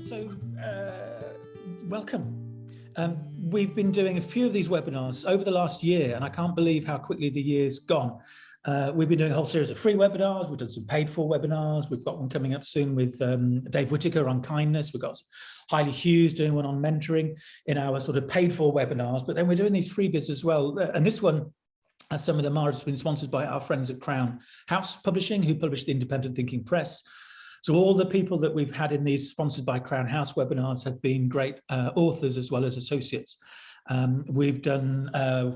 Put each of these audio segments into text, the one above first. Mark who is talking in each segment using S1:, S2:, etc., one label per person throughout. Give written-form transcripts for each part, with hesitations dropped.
S1: So, welcome. We've been doing a few of these webinars over the last year, and I can't believe how quickly the year's gone. We've been doing a whole series of free webinars. We've done some paid for webinars. We've got one coming up soon with Dave Whitaker on kindness. We've got Hailey Hughes doing one on mentoring in our sort of paid for webinars. But then we're doing these freebies as well. And this one, as some of them are, has been sponsored by our friends at Crown House Publishing, who publish the Independent Thinking Press. So all the people that we've had in these sponsored by Crown House webinars have been great authors as well as associates. We've done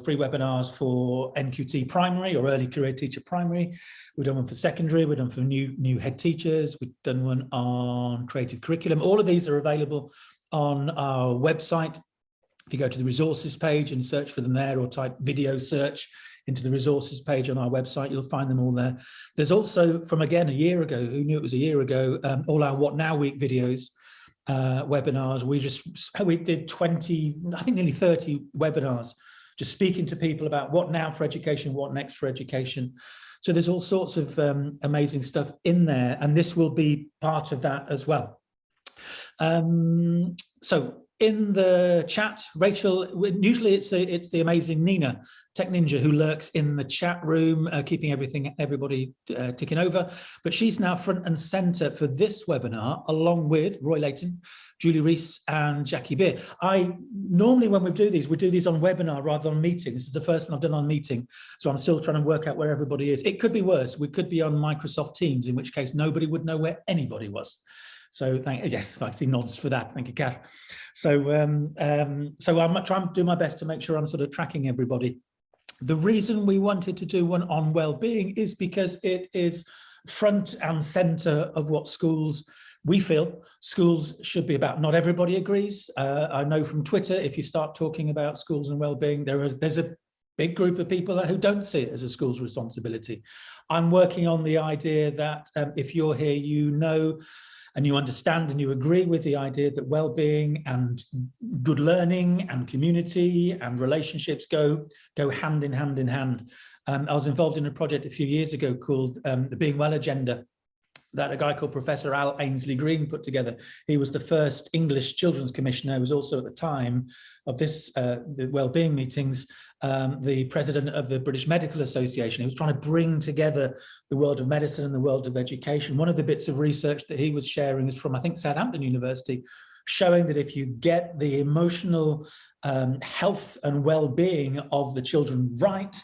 S1: free webinars for NQT primary or early career teacher primary. We've done one for secondary. We've done for new head teachers. We've done one on creative curriculum. All of these are available on our website. If you go to the resources page and search for them there, or type video search into the resources page on our website, you'll find them all there. There's also, from again a year ago, who knew it was a year ago, all our What Now Week videos, webinars. We did 20, I think nearly 30 webinars, just speaking to people about what now for education, what next for education. So there's all sorts of amazing stuff in there, and this will be part of that as well. So in the chat, Rachel, usually it's the amazing Nina, Tech Ninja, who lurks in the chat room, keeping everybody ticking over. But she's now front and center for this webinar, along with Roy Layton, Julie Rees, and Jackie Beer. Normally when we do these on webinar rather than meeting. This is the first one I've done on meeting, so I'm still trying to work out where everybody is. It could be worse. We could be on Microsoft Teams, in which case nobody would know where anybody was. So yes, I see nods for that. Thank you, Kath. So I'm trying to do my best to make sure I'm sort of tracking everybody. The reason we wanted to do one on well-being is because it is front and center of what we feel schools should be about. Not everybody agrees. I know from Twitter, if you start talking about schools and well-being, there's a big group of people who don't see it as a school's responsibility. I'm working on the idea that if you're here, you know, and you understand and you agree with the idea that well-being and good learning and community and relationships go hand in hand. I was involved in a project a few years ago called the Being Well Agenda, that a guy called Professor Al Ainsley Green put together. He was the first English children's commissioner. He was also at the time of this the well-being meetings, the president of the British Medical Association. He was trying to bring together the world of medicine and the world of education. One of the bits of research that he was sharing is from, I think, Southampton University, showing that if you get the emotional health and well-being of the children right,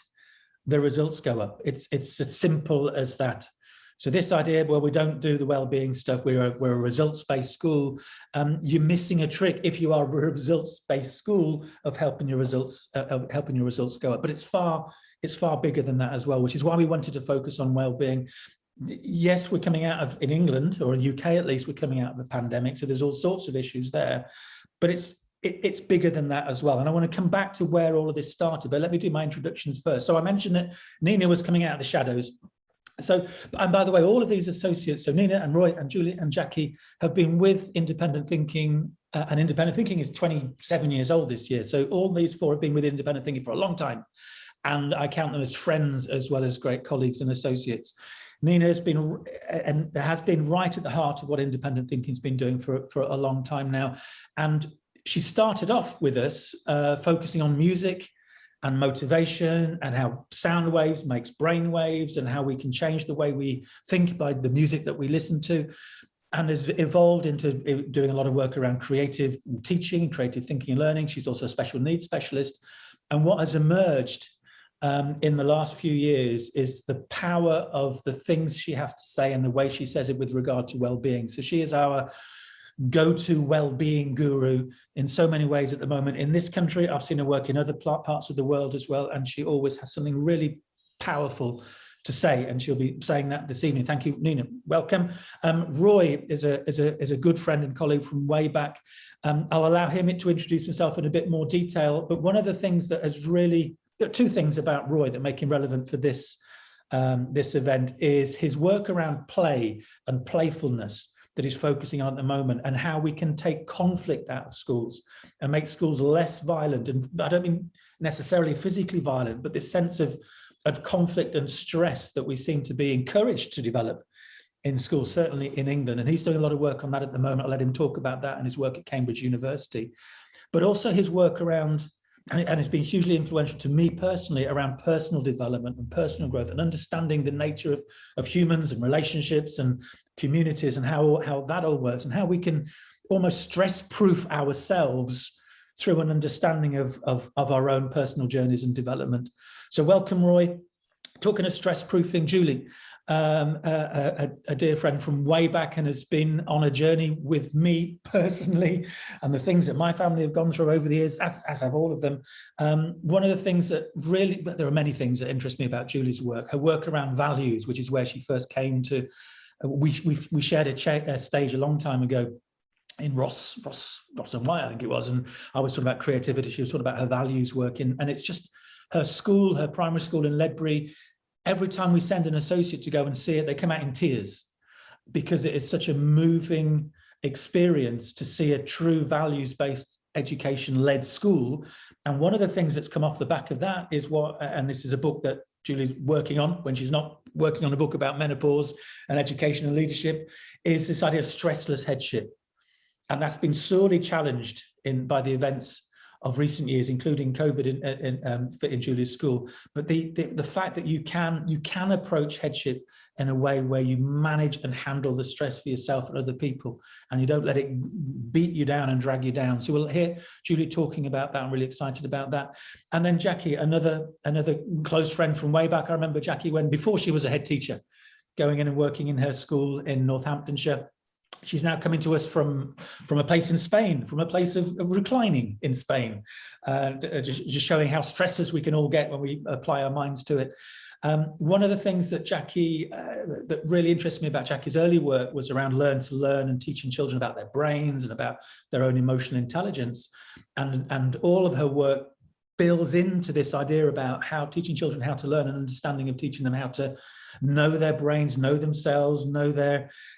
S1: the results go up. It's as simple as that. So this idea, well, we don't do the well-being stuff, we're a results-based school, you're missing a trick if you are a results-based school of helping your results go up. But it's far bigger than that as well, which is why we wanted to focus on well-being. Yes, we're coming out of, in England, or in the UK at least, we're coming out of a pandemic, so there's all sorts of issues there, but it's bigger than that as well. And I want to come back to where all of this started, but let me do my introductions first. So I mentioned that Nina was coming out of the shadows. So, and by the way, all of these associates, so Nina and Roy and Julie and Jackie, have been with Independent Thinking, and Independent Thinking is 27 years old this year. So all these four have been with Independent Thinking for a long time. And I count them as friends as well as great colleagues and associates. Nina has been right at the heart of what Independent Thinking's been doing for a long time now. And she started off with us focusing on music and motivation, and how sound waves makes brain waves, and how we can change the way we think by the music that we listen to, and has evolved into doing a lot of work around creative teaching, creative thinking and learning. She's also a special needs specialist. And what has emerged in the last few years is the power of the things she has to say and the way she says it with regard to well-being. So she is our go-to well-being guru in so many ways at the moment in this country. I've seen her work in other parts of the world as well, and she always has something really powerful to say, and she'll be saying that this evening. Thank you, Nina. Welcome. Roy is a good friend and colleague from way back. I'll allow him to introduce himself in a bit more detail, but one of the things that has really, there are two things about Roy that make him relevant for this event is his work around play and playfulness that he's focusing on at the moment, and how we can take conflict out of schools and make schools less violent. And I don't mean necessarily physically violent, but this sense of conflict and stress that we seem to be encouraged to develop in schools, certainly in England. And he's doing a lot of work on that at the moment. I'll let him talk about that and his work at Cambridge University, but also his work around, and it's been hugely influential to me personally, around personal development and personal growth and understanding the nature of humans and relationships and communities and how that all works and how we can almost stress-proof ourselves through an understanding of our own personal journeys and development. So welcome, Roy. Talking of stress-proofing, Julie, a dear friend from way back and has been on a journey with me personally and the things that my family have gone through over the years, as have all of them. One of the things that really, but there are many things that interest me about Julie's work, her work around values, which is where she first came to. We shared a stage a long time ago in Ross and White, I think it was, and I was talking about creativity. She was talking about her values work, and it's just her school, her primary school in Ledbury. Every time we send an associate to go and see it, they come out in tears because it is such a moving experience to see a true values-based education-led school. And one of the things that's come off the back of that is and this is a book that Julie's working on when she's not working on a book about menopause and education and leadership, is this idea of stressless headship. And that's been sorely challenged by the events of recent years, including COVID in Julie's school. But the fact that you can approach headship in a way where you manage and handle the stress for yourself and other people, and you don't let it beat you down and drag you down. So we'll hear Julie talking about that. I'm really excited about that. And then Jackie, another close friend from way back. I remember Jackie before she was a head teacher, going in and working in her school in Northamptonshire. She's now coming to us from a place in Spain, from a place of reclining in Spain, just showing how stressless we can all get when we apply our minds to it. One of the things that Jackie, that really interests me about Jackie's early work was around learn to learn and teaching children about their brains and about their own emotional intelligence. And all of her work builds into this idea about how teaching children how to learn and understanding of teaching them how to know their brains, know themselves,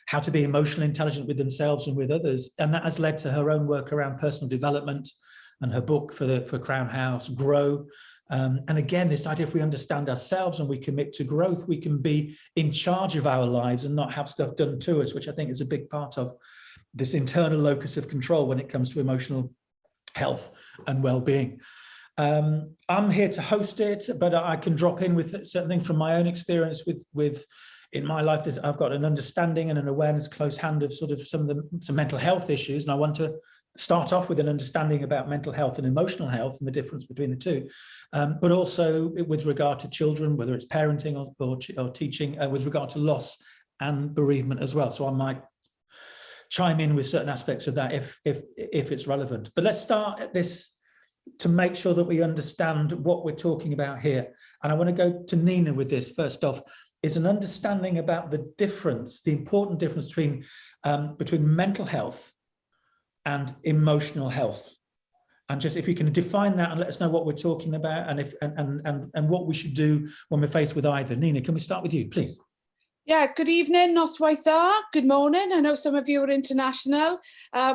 S1: how to be emotionally intelligent with themselves and with others. And that has led to her own work around personal development and her book for Crown House, Grow. And again, this idea, if we understand ourselves and we commit to growth, we can be in charge of our lives and not have stuff done to us, which I think is a big part of this internal locus of control when it comes to emotional health and well-being. I'm here to host it, but I can drop in with certain things from my own experience with in my life. I've got an understanding and an awareness close hand of sort of some mental health issues, and I want to start off with an understanding about mental health and emotional health and the difference between the two, but also with regard to children, whether it's parenting or teaching, with regard to loss and bereavement as well. So I might chime in with certain aspects of that if it's relevant. But let's start at this to make sure that we understand what we're talking about here. And I want to go to Nina with this. First off, is an understanding about the important difference between mental health and emotional health. And just if you can define that and let us know what we're talking about and what we should do when we're faced with either. Nina, can we start with you, please?
S2: Yeah, good evening, Noswaith dda. Good morning. I know some of you are international.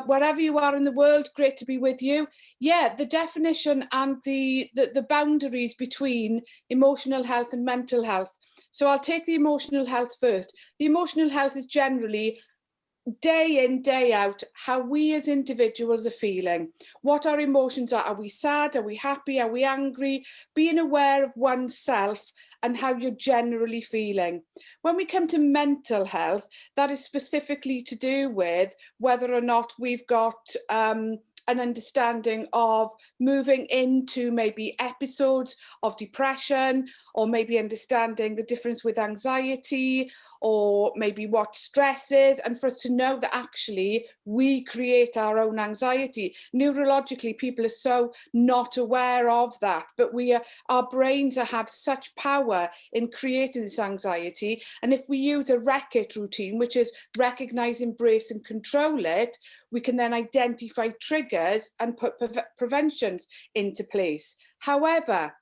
S2: Wherever you are in the world, great to be with you. Yeah, the definition and the boundaries between emotional health and mental health. So I'll take the emotional health first. The emotional health is generally day in, day out, how we as individuals are feeling, what our emotions are. Are we sad? Are we happy? Are we angry? Being aware of oneself and how you're generally feeling. When we come to mental health, that is specifically to do with whether or not we've got an understanding of moving into maybe episodes of depression, or maybe understanding the difference with anxiety, or maybe what stress is, and for us to know that actually we create our own anxiety. Neurologically, people are so not aware of that, but our brains have such power in creating this anxiety. And if we use a RECIT routine, which is recognize, embrace and control it, we can then identify triggers and put preventions into place. However,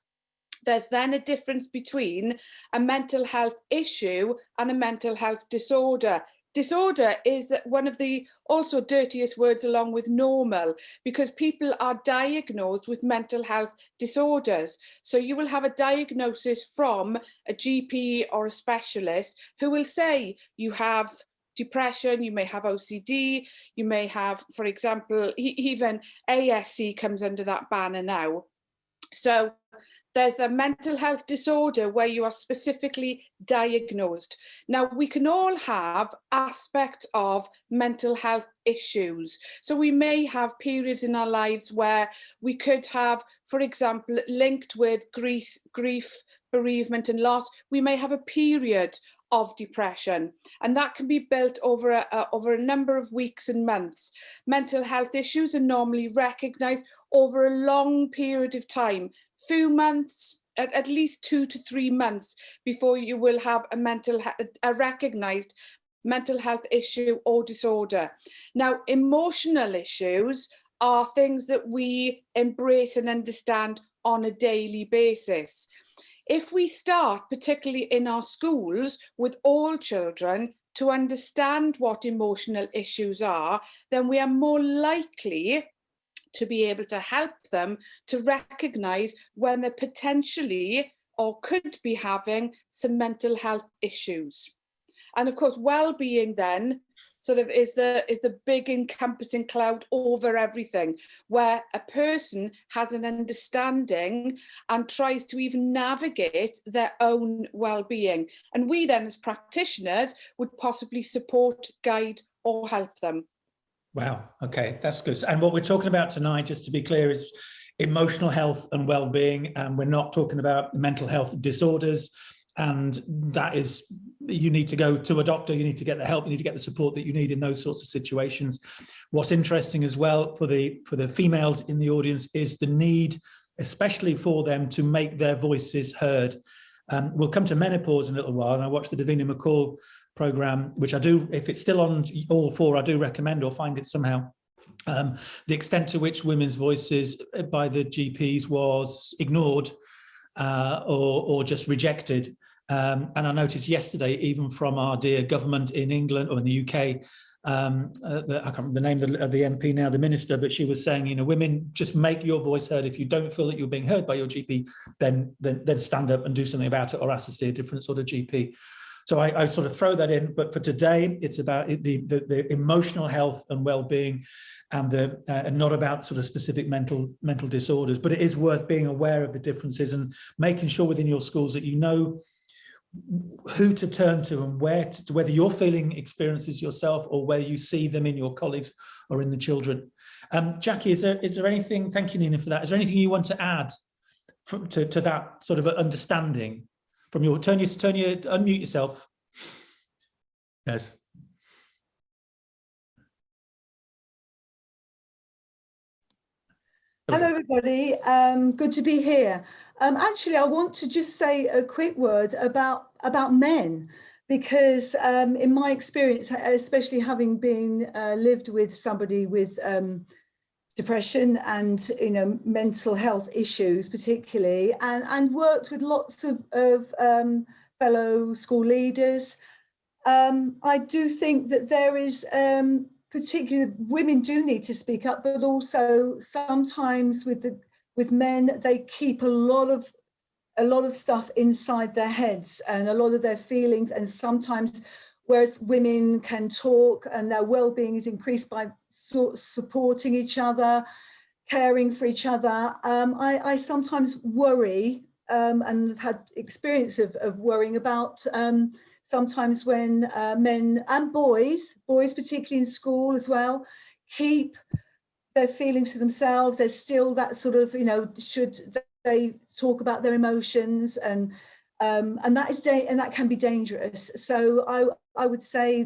S2: there's then a difference between a mental health issue and a mental health disorder. disorder is one of the also dirtiest words along with normal, because people are diagnosed with mental health disorders. So you will have a diagnosis from a GP or a specialist who will say you have depression, you may have OCD, you may have, for example, even ASC comes under that banner now. So there's a mental health disorder where you are specifically diagnosed. Now, we can all have aspects of mental health issues. So we may have periods in our lives where we could have, for example, linked with grief, bereavement and loss, we may have a period of depression, and that can be built over a number of weeks and months. Mental health issues are normally recognised over a long period of time, few months, at least 2 to 3 months before you will have a recognised mental health issue or disorder. Now, emotional issues are things that we embrace and understand on a daily basis. If we start, particularly in our schools, with all children to understand what emotional issues are, then we are more likely to be able to help them to recognise when they're potentially or could be having some mental health issues. And of course, well-being then sort of is the big encompassing cloud over everything, where a person has an understanding and tries to even navigate their own well-being. And we then as practitioners would possibly support, guide or help them.
S1: Wow, okay, that's good. And what we're talking about tonight, just to be clear, is emotional health and well-being, and we're not talking about mental health disorders. And that is, you need to go to a doctor, you need to get the help, you need to get the support that you need in those sorts of situations. What's interesting as well for the females in the audience is the need, especially for them, to make their voices heard. We'll come to menopause in a little while, and I watched the Davina McCall program, which I do, if it's still on All 4, I do recommend, or find it somehow. The extent to which women's voices by the GPs was ignored or just rejected. And I noticed yesterday, even from our dear government in England or in the UK, I can't remember the name of the MP now, the minister, but she was saying, you know, women, just make your voice heard. If you don't feel that you're being heard by your GP, then stand up and do something about it, or ask to see a different sort of GP. So I sort of throw that in, but for today, it's about the emotional health and well-being, and not about sort of specific mental disorders. But it is worth being aware of the differences and making sure within your schools that you know who to turn to and whether you're feeling experiences yourself or whether you see them in your colleagues or in the children. Jackie, is there anything? Thank you, Nina, for that. Is there anything you want to add to that sort of understanding? From your unmute yourself. Yes.
S3: Hello, everybody. Good to be here. Actually, I want to just say a quick word about men, because in my experience, especially having been lived with somebody with depression and mental health issues particularly, and worked with lots of fellow school leaders, I do think that there is particularly women do need to speak up, but also sometimes with men, they keep a lot of stuff inside their heads and a lot of their feelings, and sometimes whereas women can talk and their well-being is increased by supporting each other, caring for each other. I sometimes worry and have had experience of worrying about sometimes when men and boys particularly in school as well, keep their feelings to themselves. There's still that sort of, should they talk about their emotions, and that can be dangerous. So I would say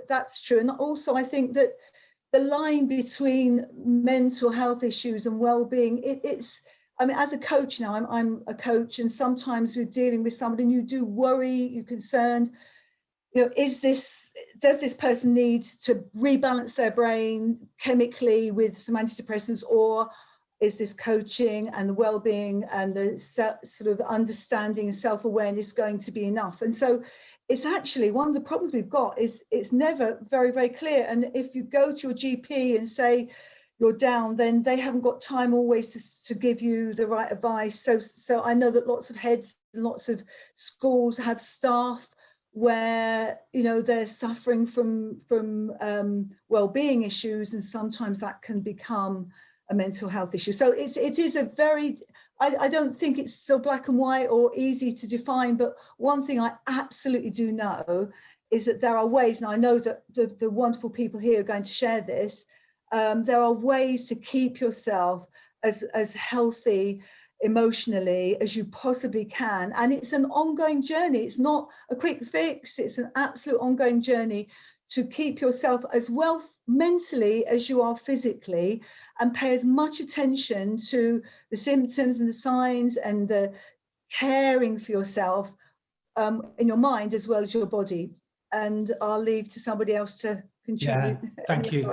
S3: that's true. And also I think that the line between mental health issues and well-being, I mean, as a coach now, I'm a coach, and sometimes you're dealing with somebody and you do worry, you're concerned, does this person need to rebalance their brain chemically with some antidepressants, or is this coaching and the well-being and the sort of understanding and self-awareness going to be enough? And so it's actually one of the problems we've got is it's never very, very clear. And if you go to your GP and say you're down, then they haven't got time always to give you the right advice. So I know that lots of heads and lots of schools have staff where, you know, they're suffering from well-being issues, and sometimes that can become a mental health issue. So it is a very, I don't think it's so black and white or easy to define, but one thing I absolutely do know is that there are ways, and I know that the wonderful people here are going to share this, there are ways to keep yourself as healthy emotionally as you possibly can. And it's an ongoing journey. It's not a quick fix. It's an absolute ongoing journey to keep yourself as well mentally as you are physically, and pay as much attention to the symptoms and the signs and the caring for yourself in your mind as well as your body. And I'll leave to somebody else to contribute.
S1: Yeah, thank you.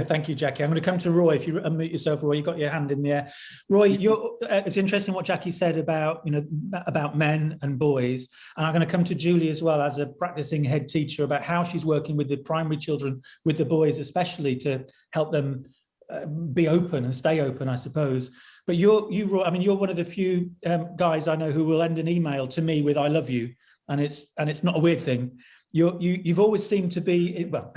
S1: Thank you, Jackie. I'm going to come to Roy. If you unmute yourself, Roy, you've got your hand in the air. Roy, it's interesting what Jackie said about, you know, about men and boys. And I'm going to come to Julie as well, as a practicing head teacher, about how she's working with the primary children, with the boys especially, to help them be open and stay open, I suppose. But Roy, I mean, you're one of the few guys I know who will end an email to me with "I love you," and it's not a weird thing. You've always seemed to be, well,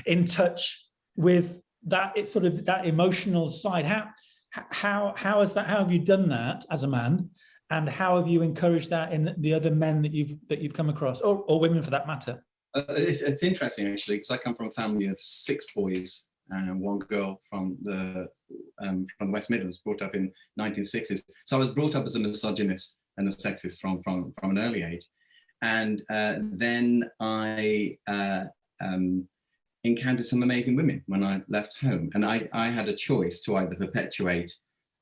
S1: in touch with that. It's sort of that emotional side. How have you done that as a man, and how have you encouraged that in the other men that you've come across, or women for that matter?
S4: It's interesting, actually, because I come from a family of 6 boys and 1 girl from the West Midlands, brought up in 1960s. So I was brought up as a misogynist and a sexist from an early age. And then I encountered some amazing women when I left home. And I had a choice to either perpetuate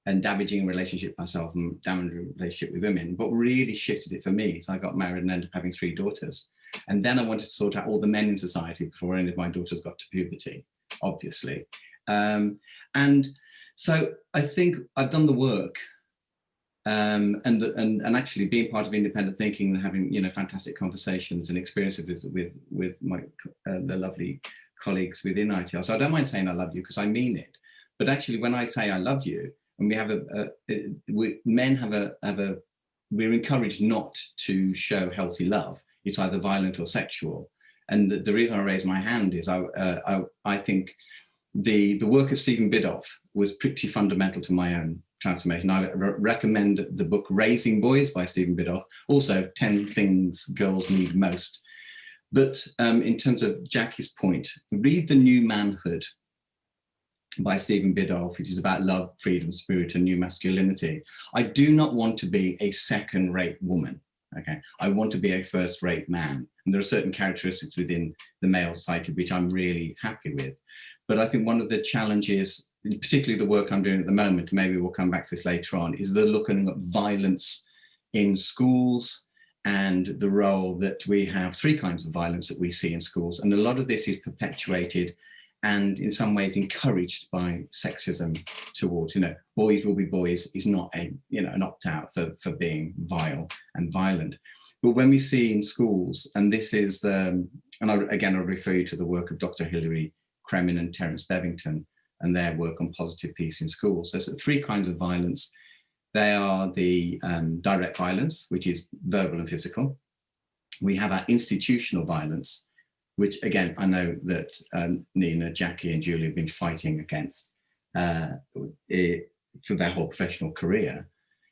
S4: a damaging relationship myself and damaging relationship with women. What really shifted it for me is I got married and ended up having 3 daughters. And then I wanted to sort out all the men in society before any of my daughters got to puberty, obviously. And so I think I've done the work. And actually being part of independent thinking and having, you know, fantastic conversations and experiences with my the lovely colleagues within ITR. So I don't mind saying I love you, because I mean it. But actually, when I say I love you, and we have we're encouraged not to show healthy love. It's either violent or sexual. And the reason I raise my hand is I think the work of Stephen Biddulph was pretty fundamental to my own transformation. I recommend the book Raising Boys by Stephen Biddulph, also 10 Things Girls Need Most. But in terms of Jackie's point, read The New Manhood by Stephen Biddulph, which is about love, freedom, spirit, and new masculinity. I do not want to be a second-rate woman. Okay, I want to be a first-rate man. And there are certain characteristics within the male psyche which I'm really happy with. But I think one of the challenges, particularly the work I'm doing at the moment, maybe we'll come back to this later on, is the looking at violence in schools and the role that we have 3 kinds of violence that we see in schools. And a lot of this is perpetuated and in some ways encouraged by sexism towards, you know, boys will be boys is not a, you know, an opt-out for being vile and violent. But when we see in schools, and this is, and I'll refer you to the work of Dr. Hilary Kremen and Terence Bevington and their work on positive peace in schools. There's 3 kinds of violence. They are the direct violence, which is verbal and physical. We have our institutional violence, which again, I know that Nina, Jackie and Julie have been fighting against for their whole professional career,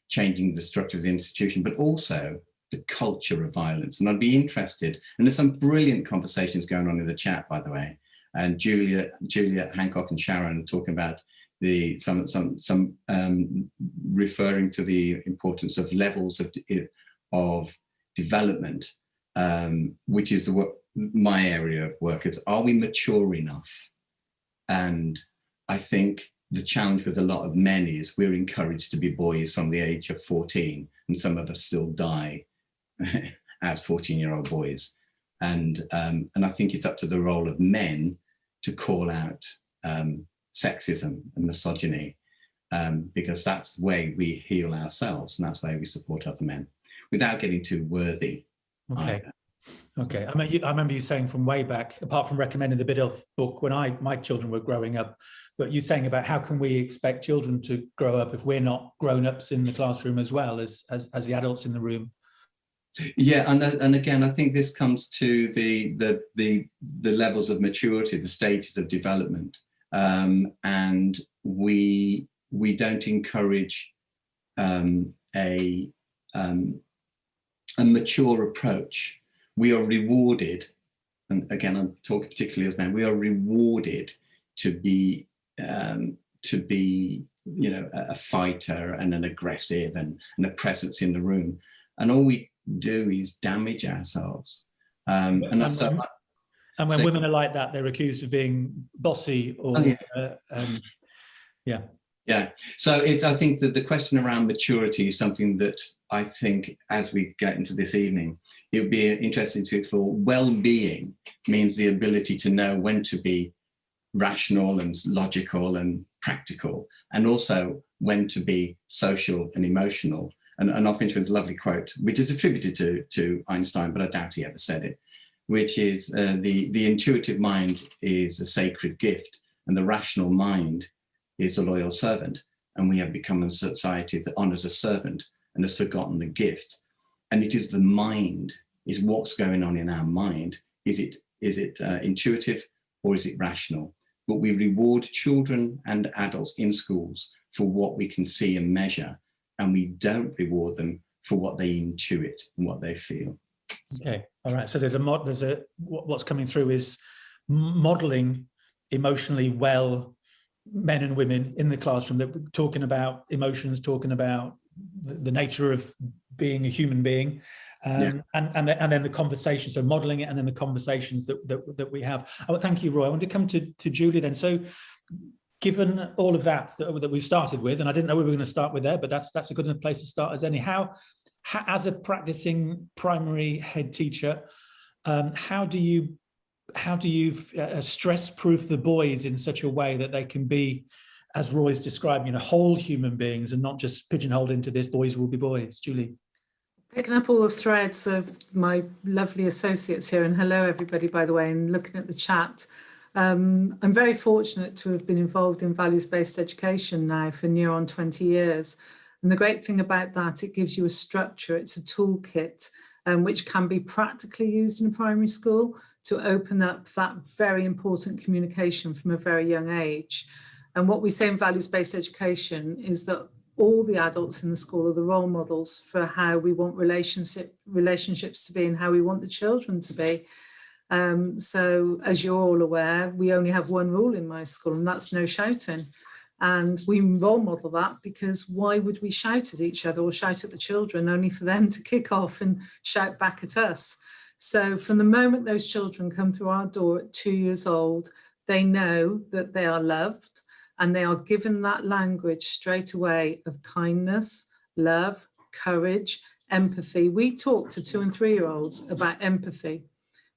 S4: changing the structure of the institution, but also the culture of violence. And I'd be interested, and there's some brilliant conversations going on in the chat, by the way, and Julia, Hancock and Sharon talking about some referring to the importance of levels of development, which is my area of work. Is, are we mature enough? And I think the challenge with a lot of men is we're encouraged to be boys from the age of 14, and some of us still die as 14-year-old boys. And I think it's up to the role of men to call out sexism and misogyny, because that's the way we heal ourselves, and that's the way we support other men, without getting too worthy.
S1: Okay. Okay, I remember you saying from way back, apart from recommending the Biddulph book when my children were growing up, but you saying about how can we expect children to grow up if we're not grown-ups in the classroom as well as the adults in the room.
S4: Yeah, and again, I think this comes to the levels of maturity, the stages of development, and we don't encourage a mature approach. We are rewarded, and again, I'm talking particularly as men. We are rewarded to be a fighter and an aggressive and a presence in the room, and all we do is damage ourselves. And
S1: when women are like that, they're accused of being bossy or
S4: yeah. So I think that the question around maturity is something that I think, as we get into this evening, it would be interesting to explore. Well-being means the ability to know when to be rational and logical and practical, and also when to be social and emotional. And I'll finish with a lovely quote, which is attributed to Einstein, but I doubt he ever said it, which is the intuitive mind is a sacred gift, and the rational mind is a loyal servant. And we have become a society that honors a servant and has forgotten the gift. And it is the mind, is what's going on in our mind. Is it intuitive or is it rational? But we reward children and adults in schools for what we can see and measure, and we don't reward them for what they intuit and what they feel.
S1: Okay, all right. So what's coming through is modeling emotionally well men and women in the classroom, that we're talking about emotions, talking about the nature of being a human being, and then the conversation. So modeling it, and then the conversations that we have. Oh, thank you, Roy. I want to come to Julie then. So, given all of that we started with, and I didn't know we were going to start with there, but that's a good enough place to start as any. How as a practicing primary head teacher, how do you stress-proof the boys in such a way that they can be, as Roy's describing, whole human beings and not just pigeonholed into this boys will be boys? Julie.
S5: Picking up all the threads of my lovely associates here, and hello everybody, by the way, and looking at the chat. I'm very fortunate to have been involved in values-based education now for near on 20 years. And the great thing about that, it gives you a structure, it's a toolkit, which can be practically used in a primary school to open up that very important communication from a very young age. And what we say in values-based education is that all the adults in the school are the role models for how we want relationships to be and how we want the children to be. So as you're all aware, we only have one rule in my school, and that's no shouting. And we role model that because why would we shout at each other or shout at the children only for them to kick off and shout back at us? So from the moment those children come through our door at 2 years old, they know that they are loved, and they are given that language straight away of kindness, love, courage, empathy. We talk to 2 and 3 year olds about empathy.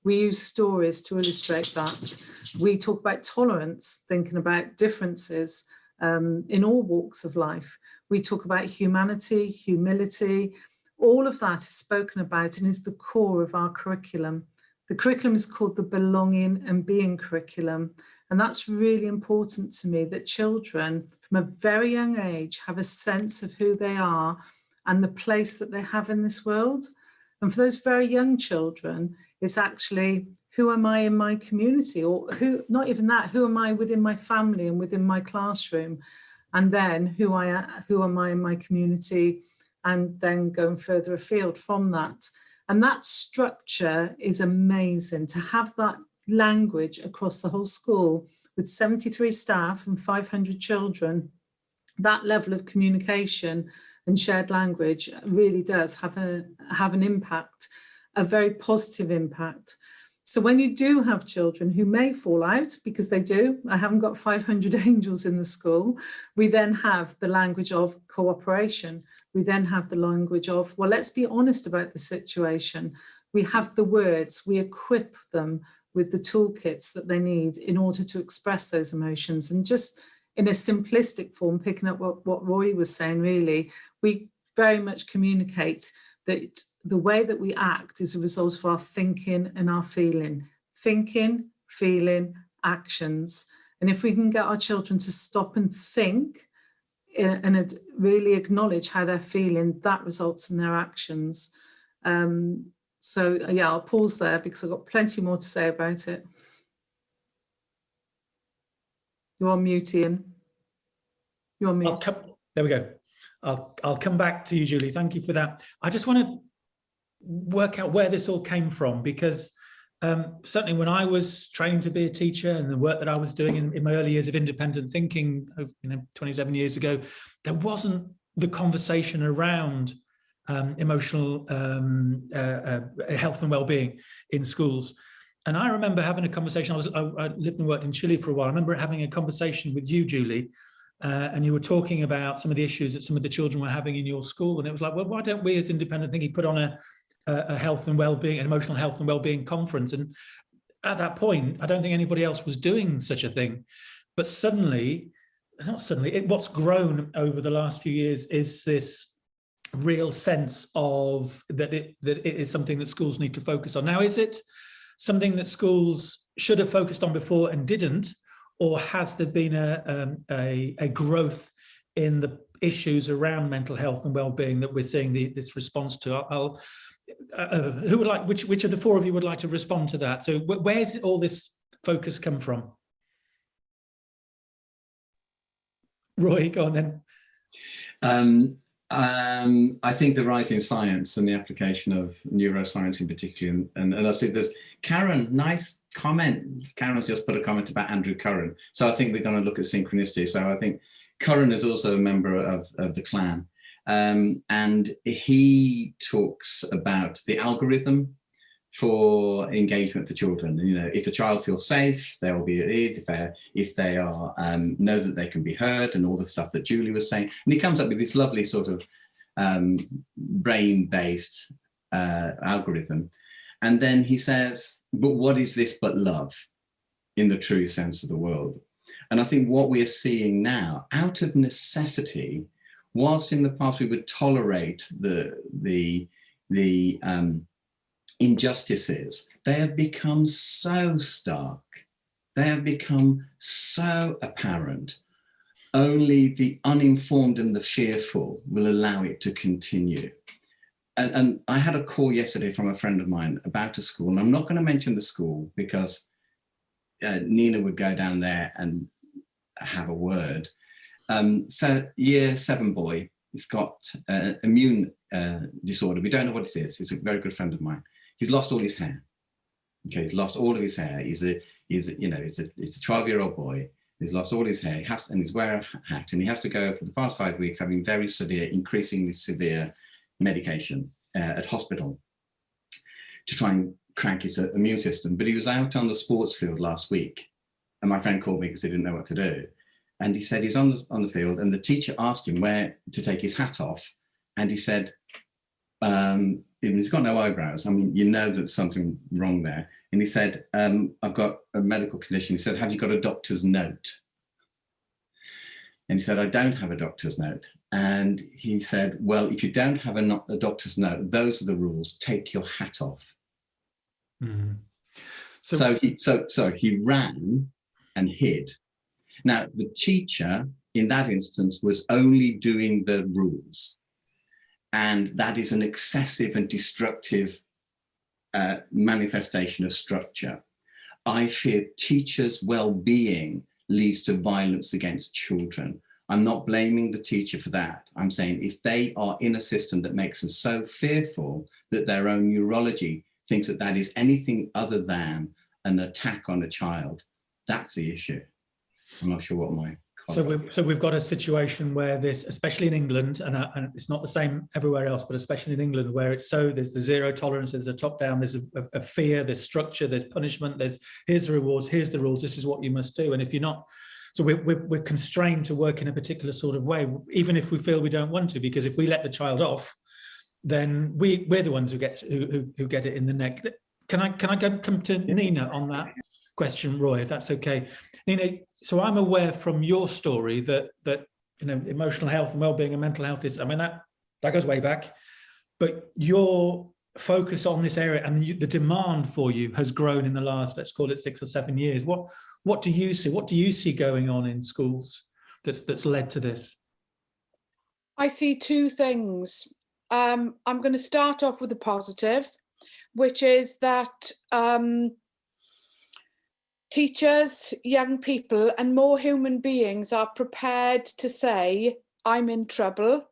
S5: We use stories to illustrate that. We talk about tolerance, thinking about differences in all walks of life. We talk about humanity, humility. All of that is spoken about and is the core of our curriculum. The curriculum is called the Belonging and Being curriculum. And that's really important to me, that children from a very young age have a sense of who they are and the place that they have in this world. And for those very young children, it's actually, who am I in my community? Or who, not even that, who am I within my family and within my classroom? And then who am I in my community? And then going further afield from that. And that structure is amazing, to have that language across the whole school with 73 staff and 500 children. That level of communication and shared language really does have an impact, a very positive impact. So when you do have children who may fall out, because they do, I haven't got 500 angels in the school, we then have the language of cooperation. We then have the language of, well, let's be honest about the situation. We have the words, we equip them with the toolkits that they need in order to express those emotions. And just in a simplistic form, picking up what Roy was saying, really, we very much communicate that the way that we act is a result of our thinking and our feeling. Thinking, feeling, actions. And if we can get our children to stop and think and really acknowledge how they're feeling, that results in their actions. So yeah, I'll pause there because I've got plenty more to say about it. You're on mute, Ian. You're on mute.
S1: There we go. I'll come back to you, Julie. Thank you for that. I just want to work out where this all came from, because certainly when I was trained to be a teacher and the work that I was doing in my early years of independent thinking, 27 years ago, there wasn't the conversation around emotional health and well-being in schools. And I remember having a conversation. I lived and worked in Chile for a while. I remember having a conversation with you, Julie, and you were talking about some of the issues that some of the children were having in your school. And it was like, well, why don't we as independent thinking put on a health and well-being, an emotional health and well-being conference? And at that point, I don't think anybody else was doing such a thing. But what's grown over the last few years is this real sense of that it is something that schools need to focus on. Now, is it something that schools should have focused on before and didn't, or has there been a growth in the issues around mental health and well-being that we're seeing this response to? Who would like? Which of the four of you would like to respond to that? So, where's all this focus come from? Roy, go on then.
S4: I think the rise in science and the application of neuroscience in particular, and I see there's Karen, nice comment. Karen's just put a comment about Andrew Curran. So I think we're going to look at synchronicity. So I think Curran is also a member of the clan. And he talks about the algorithm for engagement for children. You know, if a child feels safe, they will be at ease. If they are know that they can be heard, and all the stuff that Julie was saying. And he comes up with this lovely sort of brain-based algorithm. And then he says, but what is this but love in the true sense of the world? And I think what we are seeing now, out of necessity, whilst in the past we would tolerate the injustices, they have become so stark, they have become so apparent. Only the uninformed and the fearful will allow it to continue. And I had a call yesterday from a friend of mine about a school, and I'm not going to mention the school because Nina would go down there and have a word. So year 7 boy, he's got immune disorder. We don't know what it is. He's a very good friend of mine. He's lost all his hair. Okay, he's lost all of his hair. He's a 12-year-old boy. He's lost all his hair. And he's wearing a hat, and he has to go for the past 5 weeks having very severe, increasingly severe medication at hospital to try and crank his immune system. But he was out on the sports field last week, and my friend called me because he didn't know what to do. And he said he's on the field, and the teacher asked him where to take his hat off, and he said, he's got no eyebrows. I mean, you know there's something wrong there. And he said, I've got a medical condition. He said, have you got a doctor's note? And he said, I don't have a doctor's note. And he said, well, if you don't have a doctor's note, those are the rules. Take your hat off. Mm-hmm. So he ran and hid. Now, the teacher in that instance was only doing the rules. And that is an excessive and destructive manifestation of structure. I fear teachers' well-being leads to violence against children. I'm not blaming the teacher for that. I'm saying if they are in a system that makes them so fearful that their own neurology thinks that that is anything other than an attack on a child, that's the issue. I'm not sure what my
S1: So we've got a situation where this, especially in England, and it's not the same everywhere else, but especially in England, where it's there's the zero tolerance, there's a top down, there's a fear, there's structure, there's punishment, there's here's the rewards, here's the rules, this is what you must do. And if you're not, so we're constrained to work in a particular sort of way, even if we feel we don't want to, because if we let the child off, then we're the ones who get it in the neck. Can I come to Nina on that question, Roy, if that's okay? Nina, so I'm aware from your story that emotional health and well-being and mental health is, I mean, that goes way back, but your focus on this area, and the demand for you has grown in the last, let's call it 6 or 7 years. What do you see? What do you see going on in schools that's led to this?
S2: I see two things. I'm going to start off with a positive, which is that teachers, young people, and more human beings are prepared to say, I'm in trouble,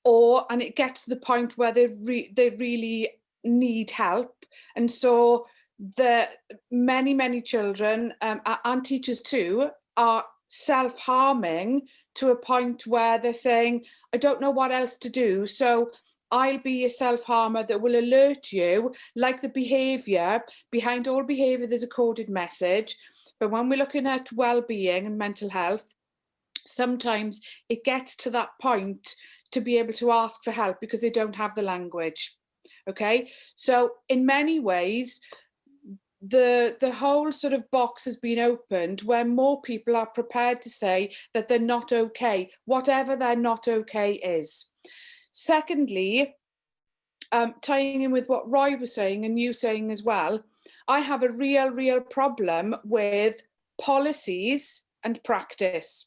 S2: and it gets to the point where they really need help. And so the many children and teachers too are self-harming to a point where they're saying, I don't know what else to do, so I'll be a self-harmer that will alert you. Like the behaviour, behind all behaviour there's a coded message. But when we're looking at well-being and mental health, sometimes it gets to that point to be able to ask for help because they don't have the language. Okay, so in many ways, the whole sort of box has been opened where more people are prepared to say that they're not okay, whatever their not okay is. Secondly, tying in with what Roy was saying and you saying as well, I have a real problem with policies and practice.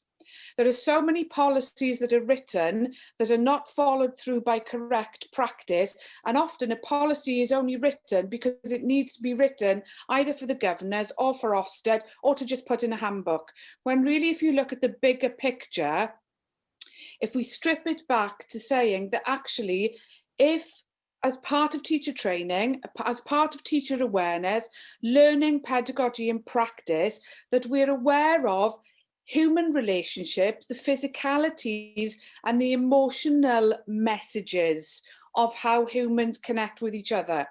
S2: There are so many policies that are written that are not followed through by correct practice, and often a policy is only written because it needs to be written either for the governors or for Ofsted or to just put in a handbook. When really, if you look at the bigger picture, if we strip it back to saying that actually, if as part of teacher training, as part of teacher awareness, learning pedagogy and practice, that we're aware of human relationships, the physicalities and the emotional messages of how humans connect with each other.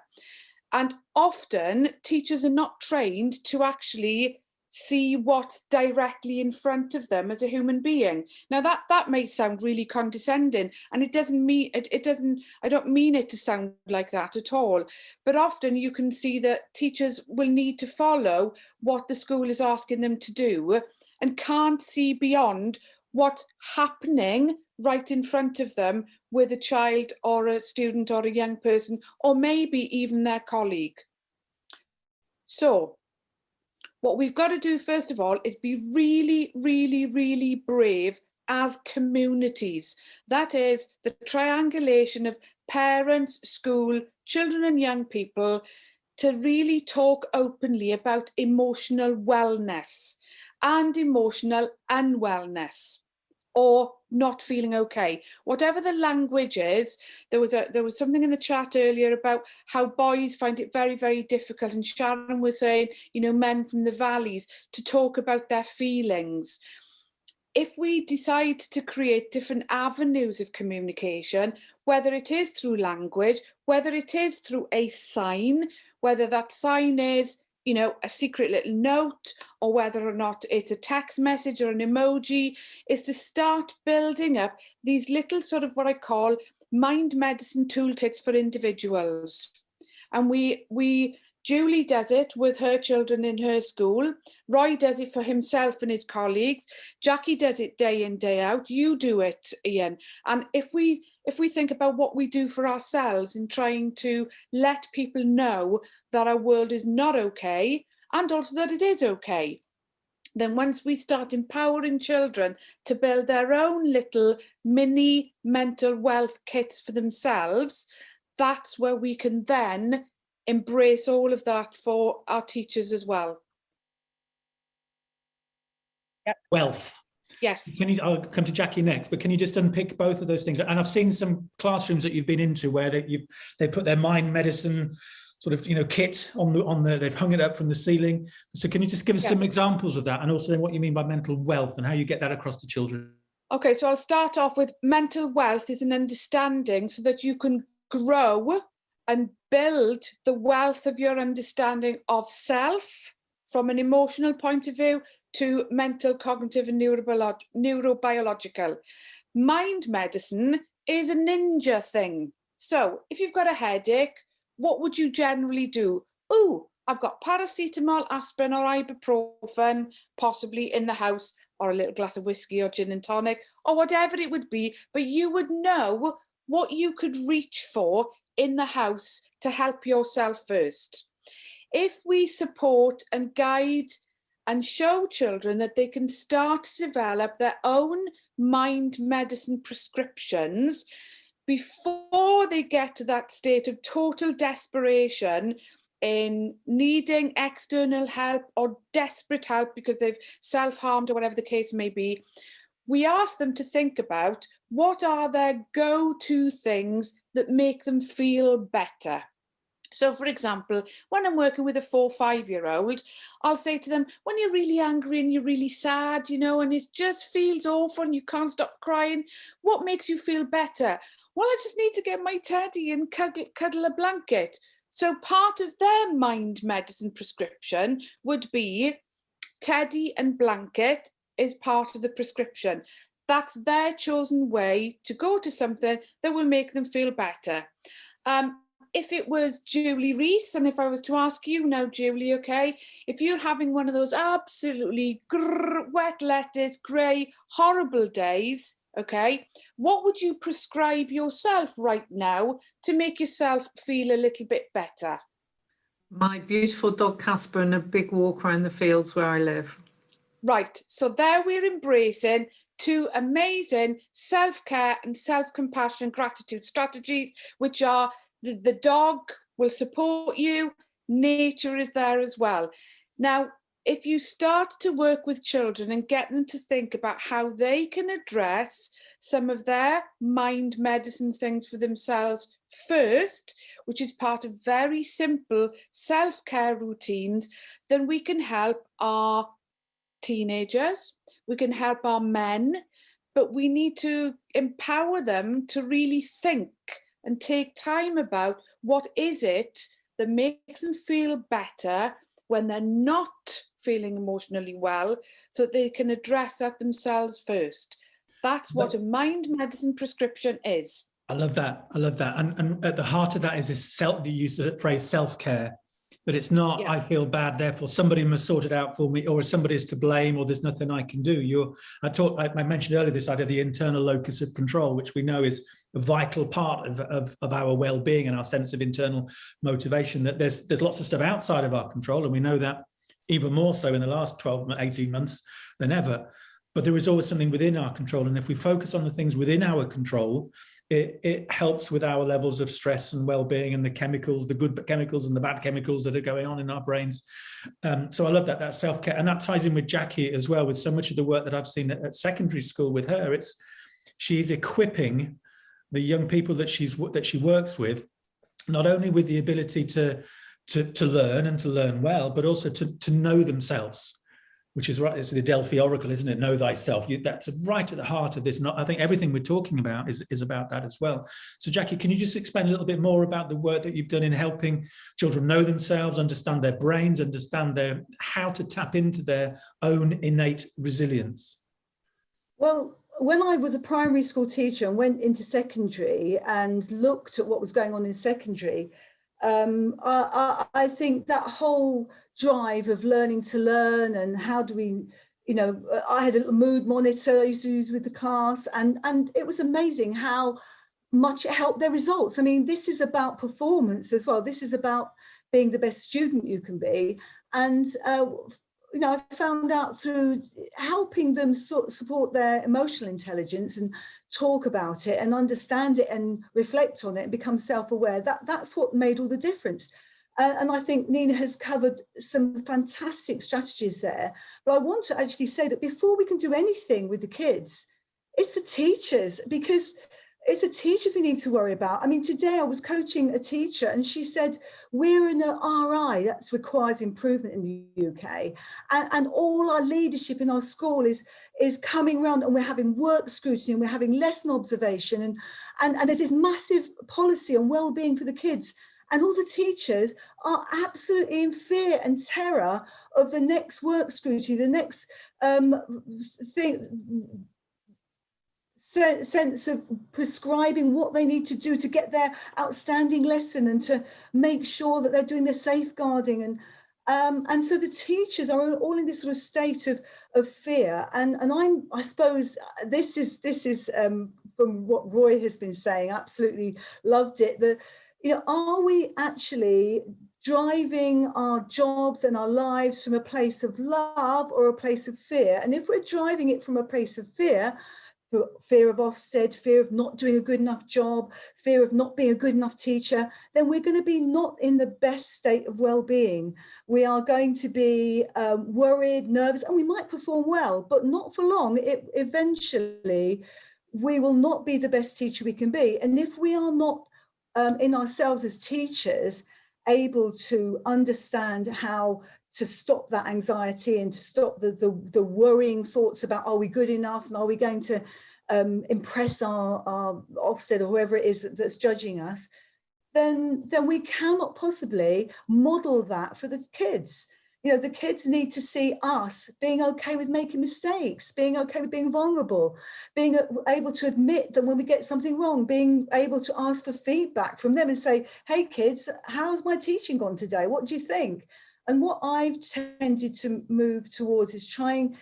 S2: And often teachers are not trained to actually see what's directly in front of them as a human being. Now that may sound really condescending, and it doesn't mean I don't mean it to sound like that at all, but often you can see that teachers will need to follow what the school is asking them to do and can't see beyond what's happening right in front of them with a child or a student or a young person, or maybe even their colleague. So what we've got to do, first of all, is be really brave as communities. That is the triangulation of parents, school, children and young people to really talk openly about emotional wellness and emotional unwellness, or not feeling okay. Whatever the language is, there was something in the chat earlier about how boys find it very difficult, and Sharon was saying, you know, men from the valleys, to talk about their feelings. If we decide to create different avenues of communication, whether it is through language, whether it is through a sign, whether that sign is, you know, a secret little note, or whether or not it's a text message or an emoji, is to start building up these little sort of what I call mind medicine toolkits for individuals. And Julie does it with her children in her school. Roy does it for himself and his colleagues. Jackie does it day in, day out. You do it, Ian. And if we think about what we do for ourselves in trying to let people know that our world is not okay, and also that it is okay, then once we start empowering children to build their own little mini mental wealth kits for themselves, that's where we can then embrace all of that for our teachers as well.
S1: Yep. Wealth.
S2: Yes.
S1: I'll come to Jackie next, but can you just unpick both of those things? And I've seen some classrooms that you've been into where they put their mind medicine sort of, you know, kit they've hung it up from the ceiling. So can you just give us some examples of that, and also then what you mean by mental wealth and how you get that across to children?
S2: Okay, so I'll start off with mental wealth is an understanding so that you can grow and build the wealth of your understanding of self from an emotional point of view to mental, cognitive and neurobiological. Mind medicine is a ninja thing. So if you've got a headache, what would you generally do? Oh, I've got paracetamol, aspirin or ibuprofen possibly in the house, or a little glass of whiskey or gin and tonic or whatever it would be, but you would know what you could reach for in the house to help yourself first. If we support and guide and show children that they can start to develop their own mind medicine prescriptions before they get to that state of total desperation in needing external help or desperate help because they've self-harmed or whatever the case may be, we ask them to think about what are their go-to things that make them feel better. So, for example, when I'm working with a 4 or 5-year-old, I'll say to them, when you're really angry and you're really sad, you know, and it just feels awful and you can't stop crying, what makes you feel better? Well, I just need to get my teddy and cuddle a blanket. So part of their mind medicine prescription would be teddy and blanket is part of the prescription. That's their chosen way to go to something that will make them feel better. If it was Julie Reese, and if I was to ask you now, Julie, okay, if you're having one of those absolutely wet lettuce, grey, horrible days, okay, what would you prescribe yourself right now to make yourself feel a little bit better?
S5: My beautiful dog Casper and a big walk around the fields where I live. Right,
S2: so there we're embracing 2 amazing self-care and self-compassion gratitude strategies, which are the dog will support you, nature is there as well. Now, if you start to work with children and get them to think about how they can address some of their mind medicine things for themselves first, which is part of very simple self-care routines, then we can help our teenagers, we can help our men, but we need to empower them to really think and take time about what is it that makes them feel better when they're not feeling emotionally well, so they can address that themselves first. That's what a mind medicine prescription is.
S1: I love that. I love that. And at the heart of that is this you use the phrase self-care, but it's not, I feel bad, therefore somebody must sort it out for me, or somebody's to blame, or there's nothing I can do. I mentioned earlier this idea of the internal locus of control, which we know is a vital part of our well-being and our sense of internal motivation, that there's lots of stuff outside of our control, and we know that even more so in the last 12, 18 months than ever. But there is always something within our control. And if we focus on the things within our control, it helps with our levels of stress and well-being and the chemicals, the good chemicals and the bad chemicals that are going on in our brains. So I love that self-care. And that ties in with Jackie as well, with so much of the work that I've seen at secondary school with her. She's equipping the young people that she works with, not only with the ability to learn and to learn well, but also to know themselves, which is right. It's the Delphi Oracle, isn't it? Know thyself. That's right at the heart of this. I think everything we're talking about is about that as well. So Jackie, can you just explain a little bit more about the work that you've done in helping children know themselves, understand their brains, understand how to tap into their own innate resilience?
S3: Well, when I was a primary school teacher and went into secondary and looked at what was going on in secondary, I think that whole drive of learning to learn and how do we, I had a little mood monitor I used to use with the class, and it was amazing how much it helped their results. I mean, this is about performance as well. This is about being the best student you can be. And I found out through helping them support their emotional intelligence and talk about it and understand it and reflect on it and become self-aware, that's what made all the difference. And I think Nina has covered some fantastic strategies there. But I want to actually say that before we can do anything with the kids, it's the teachers, because it's the teachers we need to worry about. I mean, today I was coaching a teacher and she said, we're in an RI that requires improvement in the UK. And all our leadership in our school is coming around, and we're having work scrutiny and we're having lesson observation. And there's this massive policy on well-being for the kids. And all the teachers are absolutely in fear and terror of the next work scrutiny, the next sense of prescribing what they need to do to get their outstanding lesson and to make sure that they're doing their safeguarding. And so the teachers are all in this sort of state of fear. And I suppose this is from what Roy has been saying, absolutely loved it. are we actually driving our jobs and our lives from a place of love or a place of fear? And if we're driving it from a place of fear of Ofsted, fear of not doing a good enough job, fear of not being a good enough teacher, then we're going to be not in the best state of well-being. We are going to be worried, nervous, and we might perform well, but not for long. Eventually, we will not be the best teacher we can be. And if we are not in ourselves as teachers able to understand how to stop that anxiety and to stop the worrying thoughts about, are we good enough, and are we going to impress our Ofsted or whoever it is that's judging us, then we cannot possibly model that for the kids. The kids need to see us being okay with making mistakes, being okay with being vulnerable, being able to admit that when we get something wrong, being able to ask for feedback from them and say, hey kids, how's my teaching gone today? What do you think? And what I've tended to move towards is trying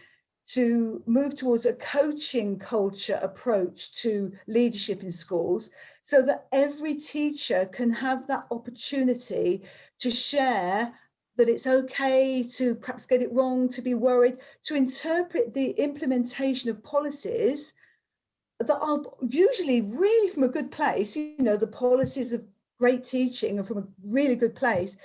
S3: to move towards a coaching culture approach to leadership in schools, so that every teacher can have that opportunity to share that it's okay to perhaps get it wrong, to be worried, to interpret the implementation of policies that are usually really from a good place. The policies of great teaching are from a really good place,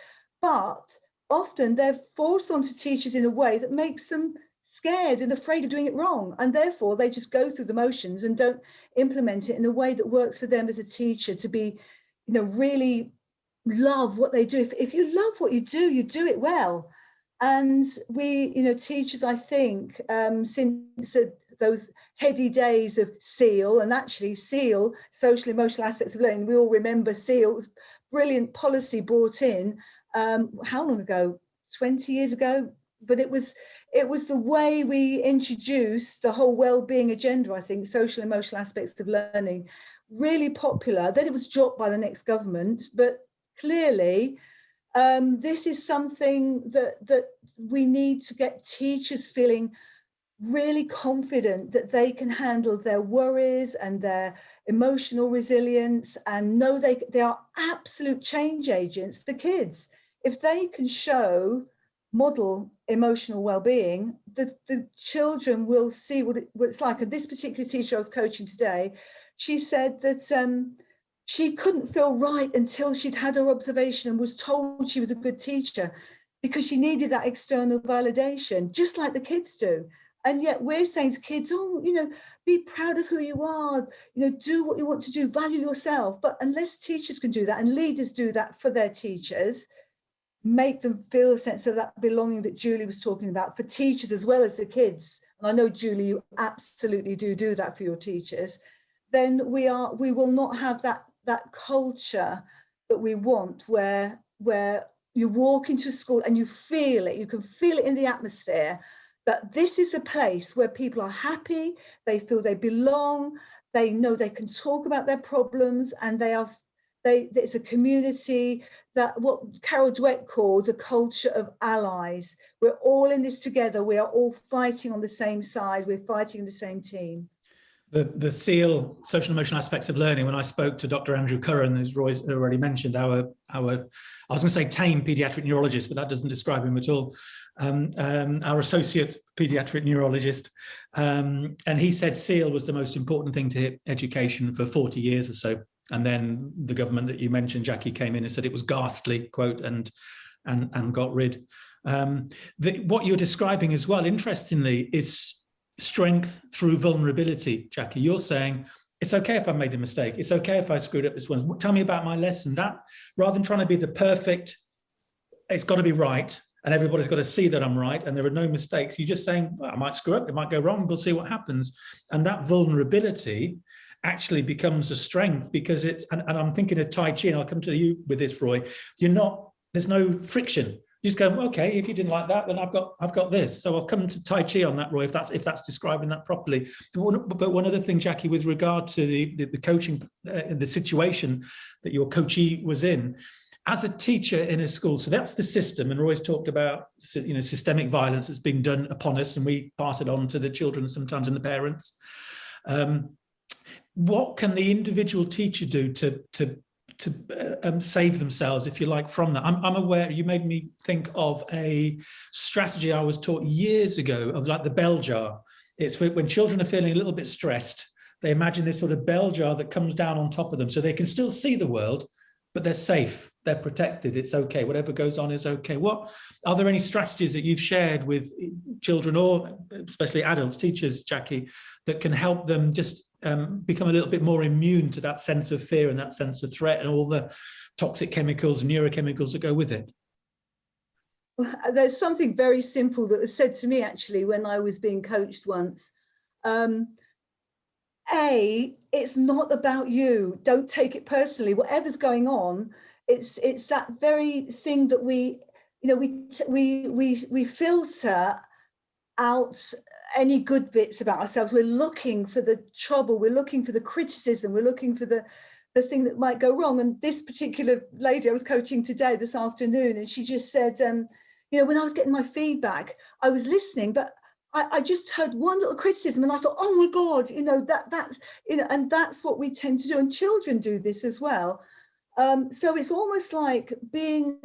S3: but often they're forced onto teachers in a way that makes them scared and afraid of doing it wrong. And therefore they just go through the motions and don't implement it in a way that works for them as a teacher to be, really love what they do. If you love what you do it well. And we, teachers, I think, since those heady days of SEAL, and actually SEAL, social emotional aspects of learning, we all remember SEAL, it was brilliant policy brought in, how long ago? 20 years ago. But it was the way we introduced the whole well-being agenda, I think, social emotional aspects of learning, really popular. Then it was dropped by the next government, but clearly this is something that we need to get teachers feeling really confident that they can handle their worries and their emotional resilience, and know they are absolute change agents for kids. If they can model emotional well-being, the children will see what it's like. And this particular teacher I was coaching today, she said that she couldn't feel right until she'd had her observation and was told she was a good teacher, because she needed that external validation, just like the kids do. And yet we're saying to kids, be proud of who you are, do what you want to do, value yourself. But unless teachers can do that, and leaders do that for their teachers, make them feel a sense of that belonging that Julie was talking about, for teachers as well as the kids. And I know, Julie, you absolutely do that for your teachers. Then we will not have that culture that we want, where you walk into a school and you feel it, you can feel it in the atmosphere, that this is a place where people are happy, they feel they belong, they know they can talk about their problems, and it's a community that what Carol Dweck calls a culture of allies. We're all in this together. We are all fighting on the same side. We're fighting in the same team.
S1: The SEAL, social emotional aspects of learning, when I spoke to Dr. Andrew Curran, as Roy already mentioned, our I was going to say tame paediatric neurologist, but that doesn't describe him at all, our associate paediatric neurologist, and he said SEAL was the most important thing to what for 40 years or so. And then the government that you mentioned, Jackie, came in and said it was ghastly, quote, and got rid. What you're describing as well, interestingly, is strength through vulnerability. Jackie, you're saying it's okay if I made a mistake, it's okay if I screwed up this one, tell me about my lesson. That, rather than trying to be the perfect, it's got to be right and everybody's got to see that I'm right and there are no mistakes, you're just saying, well, I might screw up, it might go wrong, we'll see what happens. And that vulnerability actually becomes a strength, because it's, and I'm thinking of Tai Chi, and I'll come to you with this, Roy, there's no friction. You just go, okay, if you didn't like that, then I've got this. So I'll come to Tai Chi on that, Roy, if that's describing that properly. But one other thing, Jackie, with regard to the coaching, the situation that your coachee was in, as a teacher in a school, so that's the system, and Roy's talked about, systemic violence that's being done upon us, and we pass it on to the children sometimes and the parents. What can the individual teacher do to save themselves, if you like, from that. I'm aware, you made me think of a strategy I was taught years ago of like the bell jar. It's when children are feeling a little bit stressed, they imagine this sort of bell jar that comes down on top of them so they can still see the world, but they're safe, they're protected, it's okay, whatever goes on is okay. Are there any strategies that you've shared with children, or especially adults, teachers, Jackie, that can help them just become a little bit more immune to that sense of fear and that sense of threat and all the toxic chemicals and neurochemicals that go with it?
S3: Well, there's something very simple that was said to me actually when I was being coached once. It's not about you. Don't take it personally. Whatever's going on, it's that very thing that we filter out any good bits about ourselves. We're looking for the trouble, we're looking for the criticism, we're looking for the thing that might go wrong. And this particular lady I was coaching today, this afternoon, and she just said, when I was getting my feedback, I was listening, but I just heard one little criticism and I thought, oh my God, that's and that's what we tend to do. And children do this as well. So it's almost like being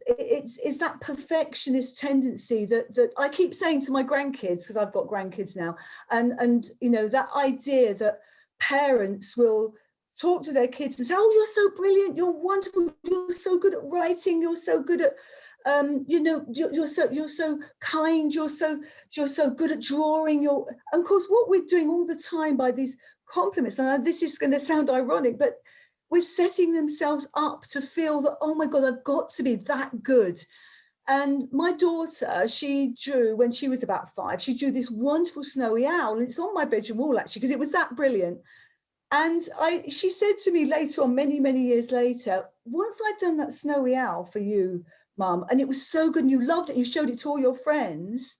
S3: it's that perfectionist tendency that I keep saying to my grandkids, because I've got grandkids now, and that idea that parents will talk to their kids and say, oh, you're so brilliant, you're wonderful, you're so good at writing, you're so good at you're so kind, you're so good at drawing, and of course what we're doing all the time by these compliments, and this is going to sound ironic, but we're setting themselves up to feel that, oh my God, I've got to be that good. And my daughter, she drew, when she was about 5, she drew this wonderful snowy owl, and it's on my bedroom wall actually, because it was that brilliant. And she said to me later on, many, many years later, once I'd done that snowy owl for you, Mum, and it was so good and you loved it, and you showed it to all your friends,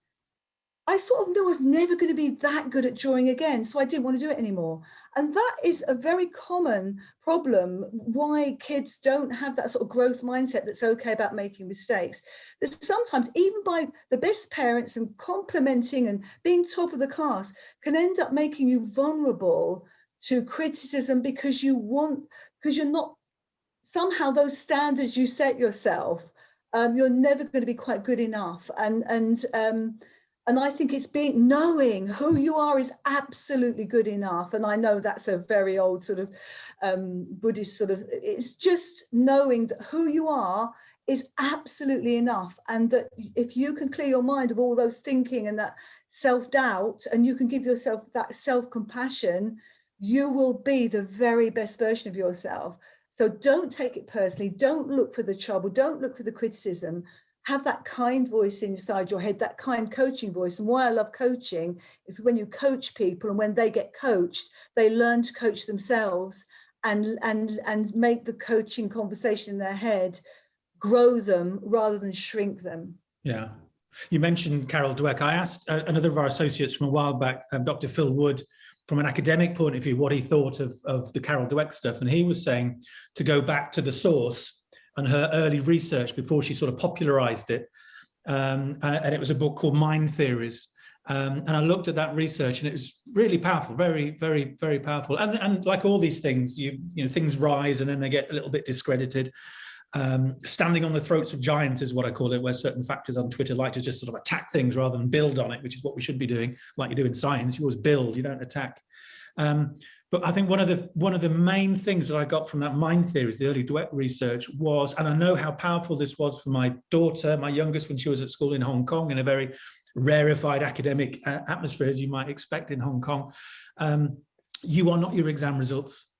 S3: I sort of knew I was never going to be that good at drawing again, so I didn't want to do it anymore. And that is a very common problem, why kids don't have that sort of growth mindset that's okay about making mistakes. That sometimes, even by the best parents and complimenting and being top of the class, can end up making you vulnerable to criticism because you're not, somehow those standards you set yourself, you're never going to be quite good enough. And I think it's knowing who you are is absolutely good enough. And I know that's a very old sort of Buddhist sort of, it's just knowing that who you are is absolutely enough. And that if you can clear your mind of all those thinking and that self-doubt, and you can give yourself that self-compassion, you will be the very best version of yourself. So don't take it personally. Don't look for the trouble. Don't look for the criticism. Have that kind voice inside your head, that kind coaching voice. And why I love coaching is when you coach people, and when they get coached, they learn to coach themselves and make the coaching conversation in their head grow them rather than shrink them.
S1: Yeah. You mentioned Carol Dweck. I asked another of our associates from a while back, Dr. Phil Wood, from an academic point of view, what he thought of the Carol Dweck stuff. And he was saying to go back to the source and her early research before she sort of popularized it. And it was a book called Mind Theories. And I looked at that research, and it was really powerful, very, very, very powerful. And like all these things, you know, things rise and then they get a little bit discredited. Standing on the throats of giants is what I call it, where certain factors on Twitter like to just sort of attack things rather than build on it, which is what we should be doing, like you do in science. You always build, you don't attack. But I think one of the main things that I got from that Mind Theories, the early Dweck research, was, and I know how powerful this was for my daughter, my youngest, when she was at school in Hong Kong, in a very rarefied academic atmosphere, as you might expect in Hong Kong. You are not your exam results.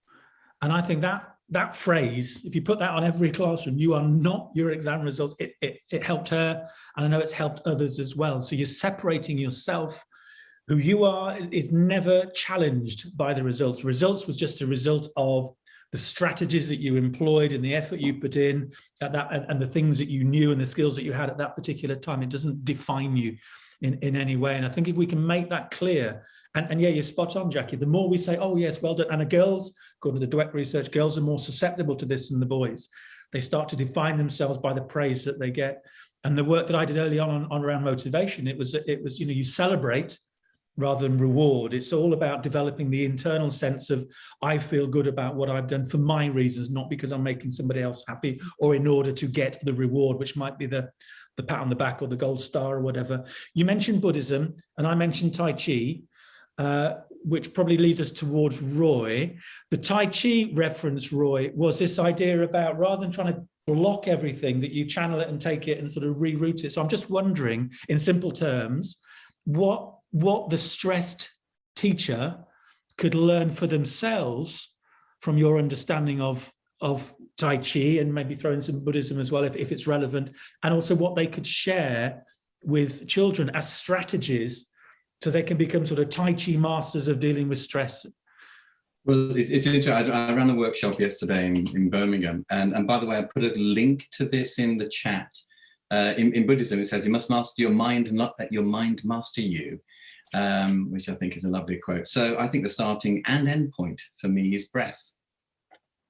S1: And I think that phrase, if you put that on every classroom, you are not your exam results, it helped her, and I know it's helped others as well. So you're separating yourself. Who you are is never challenged by the results. Results was just a result of the strategies that you employed and the effort you put in at that, and the things that you knew and the skills that you had at that particular time. It doesn't define you in any way. And I think if we can make that clear, and yeah, you're spot on, Jackie, the more we say, oh yes, well done. And the girls, according to the Dweck research, girls are more susceptible to this than the boys. They start to define themselves by the praise that they get. And the work that I did early on around motivation, it was, you know, you celebrate rather than reward. It's all about developing the internal sense of, I feel good about what I've done for my reasons, not because I'm making somebody else happy or in order to get the reward, which might be the pat on the back or the gold star or whatever. You mentioned Buddhism and I mentioned Tai Chi, which probably leads us towards Roy. The Tai Chi reference, Roy, was this idea about, rather than trying to block everything, that you channel it and take it and sort of reroute it. So I'm just wondering, in simple terms, what the stressed teacher could learn for themselves from your understanding of Tai Chi, and maybe throw in some Buddhism as well if it's relevant, and also what they could share with children as strategies so they can become sort of Tai Chi masters of dealing with stress.
S4: Well, it's interesting. I ran a workshop yesterday in Birmingham, and by the way, I put a link to this in the chat. In Buddhism, it says you must master your mind and not let your mind master you, which I think is a lovely quote. So I think the starting and end point for me is breath.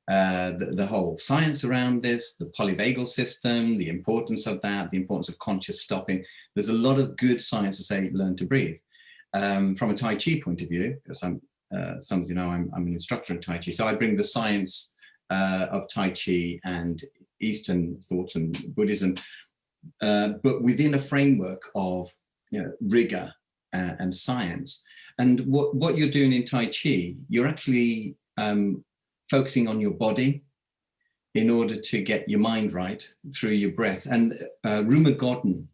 S4: The whole science around this, the polyvagal system, the importance of that, the importance of conscious stopping. There's a lot of good science to say, learn to breathe. From a Tai Chi point of view, because some of you know I'm an instructor in Tai Chi, so I bring the science of Tai Chi and Eastern thoughts and Buddhism, but within a framework of rigor and science. And what you're doing in Tai Chi, you're actually focusing on your body in order to get your mind right through your breath. And Ruma Godden,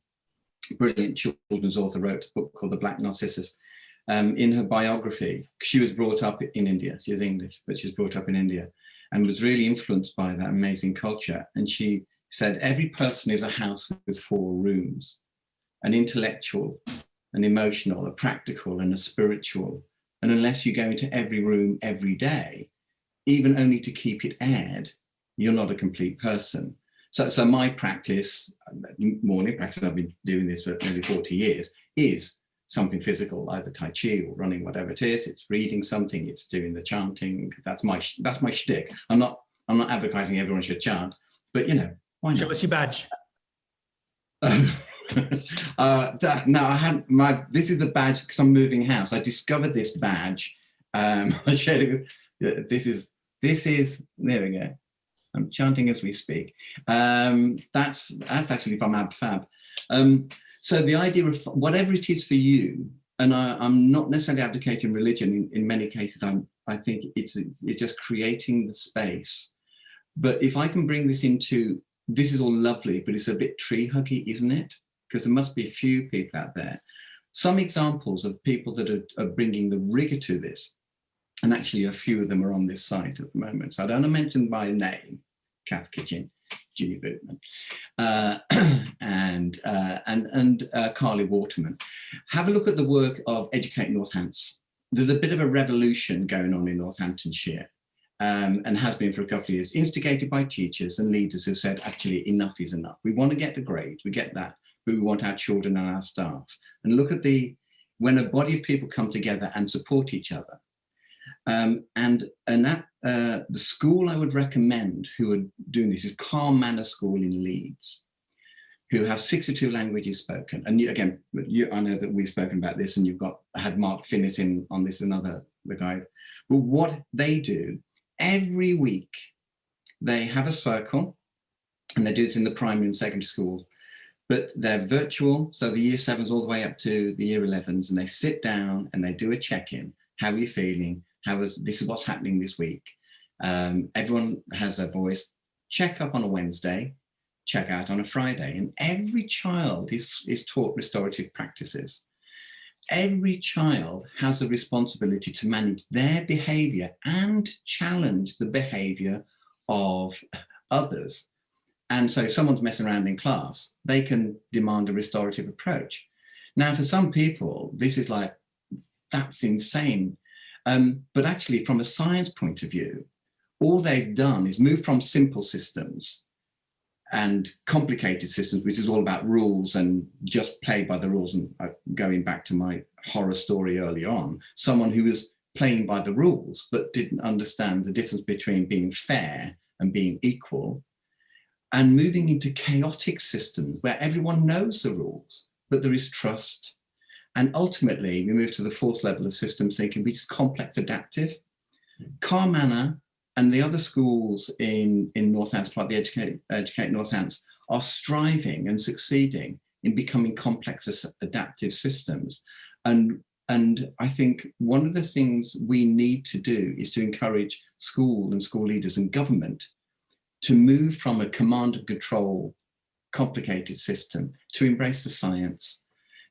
S4: brilliant children's author, wrote a book called The Black Narcissus. In her biography, she was brought up in India. She was English, but she was brought up in India and was really influenced by that amazing culture. And she said, every person is a house with 4 rooms, an intellectual, an emotional, a practical, and a spiritual. And unless you go into every room every day, even only to keep it aired, you're not a complete person. So my practice, morning practice, I've been doing this for nearly 40 years, is something physical, either Tai Chi or running, whatever it is. It's reading something, it's doing the chanting. That's my shtick. I'm not advocating everyone should chant, but why not?
S1: Show us your badge.
S4: No, I hadn't. This is a badge because I'm moving house. I discovered this badge. I shared it with. This is. There we go. I'm chanting as we speak. That's actually from AbFab. So the idea of whatever it is for you, and I'm not necessarily advocating religion. In many cases, I think it's just creating the space. But if I can bring this into, this is all lovely, but it's a bit tree huggy, isn't it? Because there must be a few people out there. Some examples of people that are bringing the rigor to this, and actually a few of them are on this site at the moment. So I don't want to mention by name, Kath Kitchen, Ginny Bootman, and Carly Waterman. Have a look at the work of Educate Northants. There's a bit of a revolution going on in Northamptonshire, and has been for a couple of years, instigated by teachers and leaders who've said, actually, enough is enough. We want to get the grades, we get that, but we want our children and our staff. And look at when a body of people come together and support each other. And the school I would recommend who are doing this is Calm Manor School in Leeds, who have 62 languages spoken. And again, I know that we've spoken about this, and had Mark Finnis in on this, the guy. But what they do, every week, they have a circle, and they do this in the primary and secondary school, but they're virtual. So the year 7s all the way up to the year 11s, and they sit down and they do a check-in. How are you feeling? This is what's happening this week. Everyone has their voice. Check up on a Wednesday, check out on a Friday. And every child is taught restorative practices. Every child has a responsibility to manage their behavior and challenge the behavior of others. And so if someone's messing around in class, they can demand a restorative approach. Now, for some people, this is like, that's insane. But actually, from a science point of view, all they've done is move from simple systems and complicated systems, which is all about rules and just play by the rules. And going back to my horror story early on, someone who was playing by the rules, but didn't understand the difference between being fair and being equal, and moving into chaotic systems where everyone knows the rules, but there is trust And ultimately, we move to the fourth level of systems thinking, which is complex adaptive. Carr Manor and the other schools in Northants, part of the Educate Northants, are striving and succeeding in becoming complex adaptive systems. And I think one of the things we need to do is to encourage school and school leaders and government to move from a command and control complicated system to embrace the science.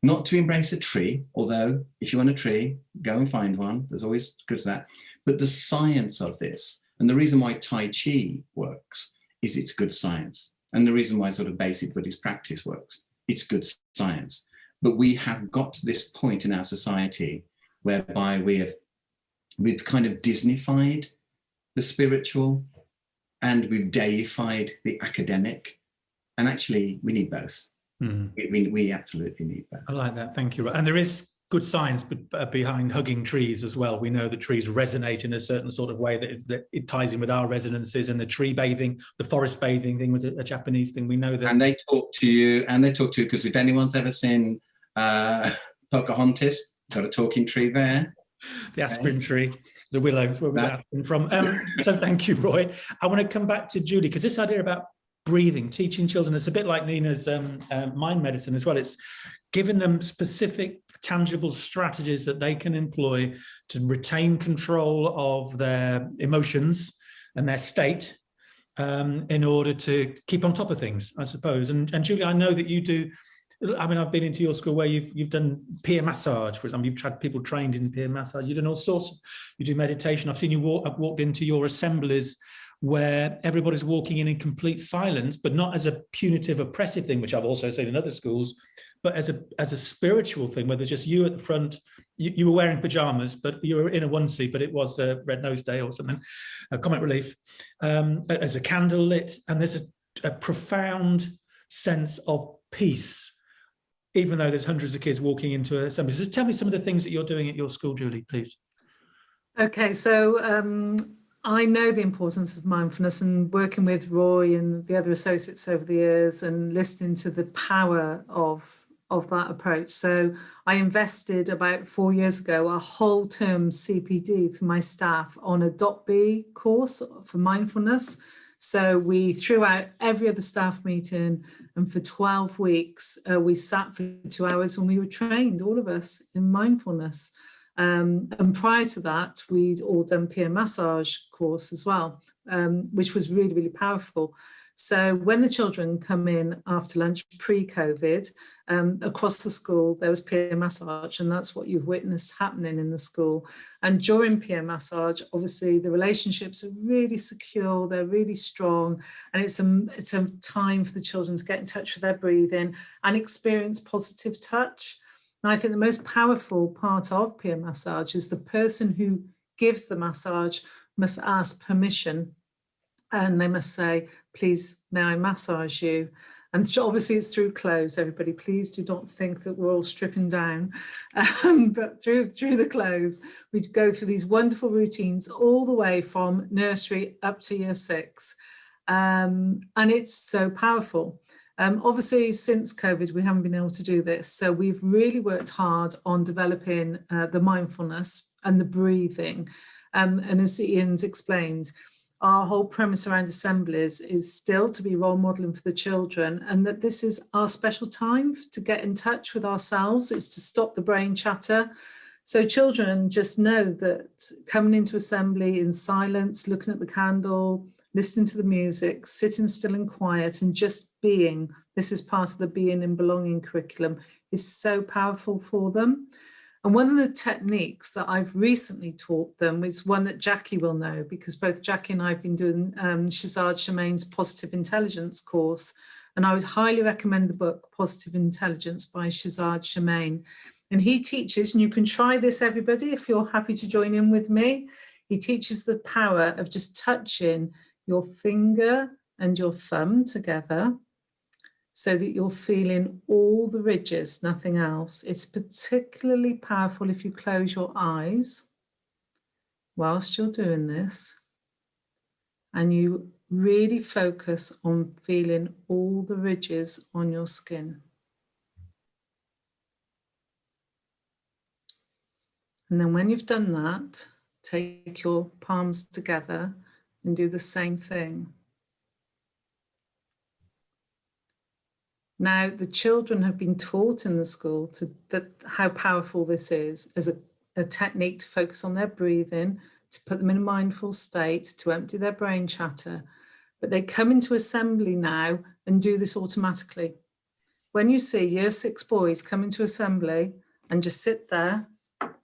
S4: Not to embrace a tree, although if you want a tree, go and find one. There's always good to that. But the science of this, and the reason why Tai Chi works is it's good science. And the reason why sort of basic Buddhist practice works, it's good science. But we have got to this point in our society whereby we've kind of Disneyfied the spiritual and we've deified the academic. And actually, we need both. We absolutely need both.
S1: I like that. Thank you. And there is good science behind hugging trees as well. We know that trees resonate in a certain sort of way that it ties in with our resonances, and the tree bathing, the forest bathing thing was a Japanese thing. We know that.
S4: And they talk to you, because if anyone's ever seen Pocahontas, got a talking tree there.
S1: The aspirin tree, the willow, is where we got aspirin from. So thank you, Roy. I want to come back to Julie, because this idea about breathing, teaching children, it's a bit like Nina's mind medicine as well. It's giving them specific, tangible strategies that they can employ to retain control of their emotions and their state in order to keep on top of things, I suppose. And Julie, I know that you do. I mean, I've been into your school where you've done peer massage, for example. You've had people trained in peer massage. You've done all sorts. You do meditation. I've seen you I've walked into your assemblies where everybody's walking in complete silence, but not as a punitive, oppressive thing, which I've also seen in other schools, but as a spiritual thing, where there's just you at the front. You were wearing pajamas, but you were in a onesie, but it was a Red Nose Day or something, a comic relief, as a candle lit, and there's a profound sense of peace, even though there's hundreds of kids walking into an assembly. So tell me some of the things that you're doing at your school, Julie, please.
S5: Okay, so I know the importance of mindfulness, and working with Roy and the other associates over the years and listening to the power of that approach. So I invested about 4 years ago a whole term CPD for my staff on a .B course for mindfulness. So we threw out every other staff meeting, and for 12 weeks, we sat for 2 hours and we were trained, all of us, in mindfulness. And prior to that, we'd all done peer massage course as well, which was really, really powerful. So when the children come in after lunch, pre-COVID, across the school, there was peer massage, and that's what you've witnessed happening in the school. And during peer massage, obviously, the relationships are really secure, they're really strong, and it's a time for the children to get in touch with their breathing and experience positive touch. And I think the most powerful part of peer massage is the person who gives the massage must ask permission, and they must say, please, may I massage you? And obviously it's through clothes, everybody. Please do not think that we're all stripping down. But through the clothes, we go through these wonderful routines all the way from nursery up to year 6. And it's so powerful. Obviously, since COVID, we haven't been able to do this. So we've really worked hard on developing the mindfulness and the breathing. And as Ian's explained, our whole premise around assemblies is still to be role modeling for the children, and that this is our special time to get in touch with ourselves. It's to stop the brain chatter. So children just know that coming into assembly in silence, looking at the candle, listening to the music, sitting still and quiet, and just being, this is part of the being and belonging curriculum, is so powerful for them. And one of the techniques that I've recently taught them is one that Jackie will know, because both Jackie and I have been doing Shazad Shemain's Positive Intelligence course. And I would highly recommend the book Positive Intelligence by Shazad Shemain. And he teaches, and you can try this, everybody, if you're happy to join in with me. He teaches the power of just touching your finger and your thumb together, so that you're feeling all the ridges, nothing else. It's particularly powerful if you close your eyes whilst you're doing this, and you really focus on feeling all the ridges on your skin. And then when you've done that, take your palms together and do the same thing. Now, the children have been taught in the school that how powerful this is as a technique to focus on their breathing, to put them in a mindful state, to empty their brain chatter. But they come into assembly now and do this automatically. When you see year 6 boys come into assembly and just sit there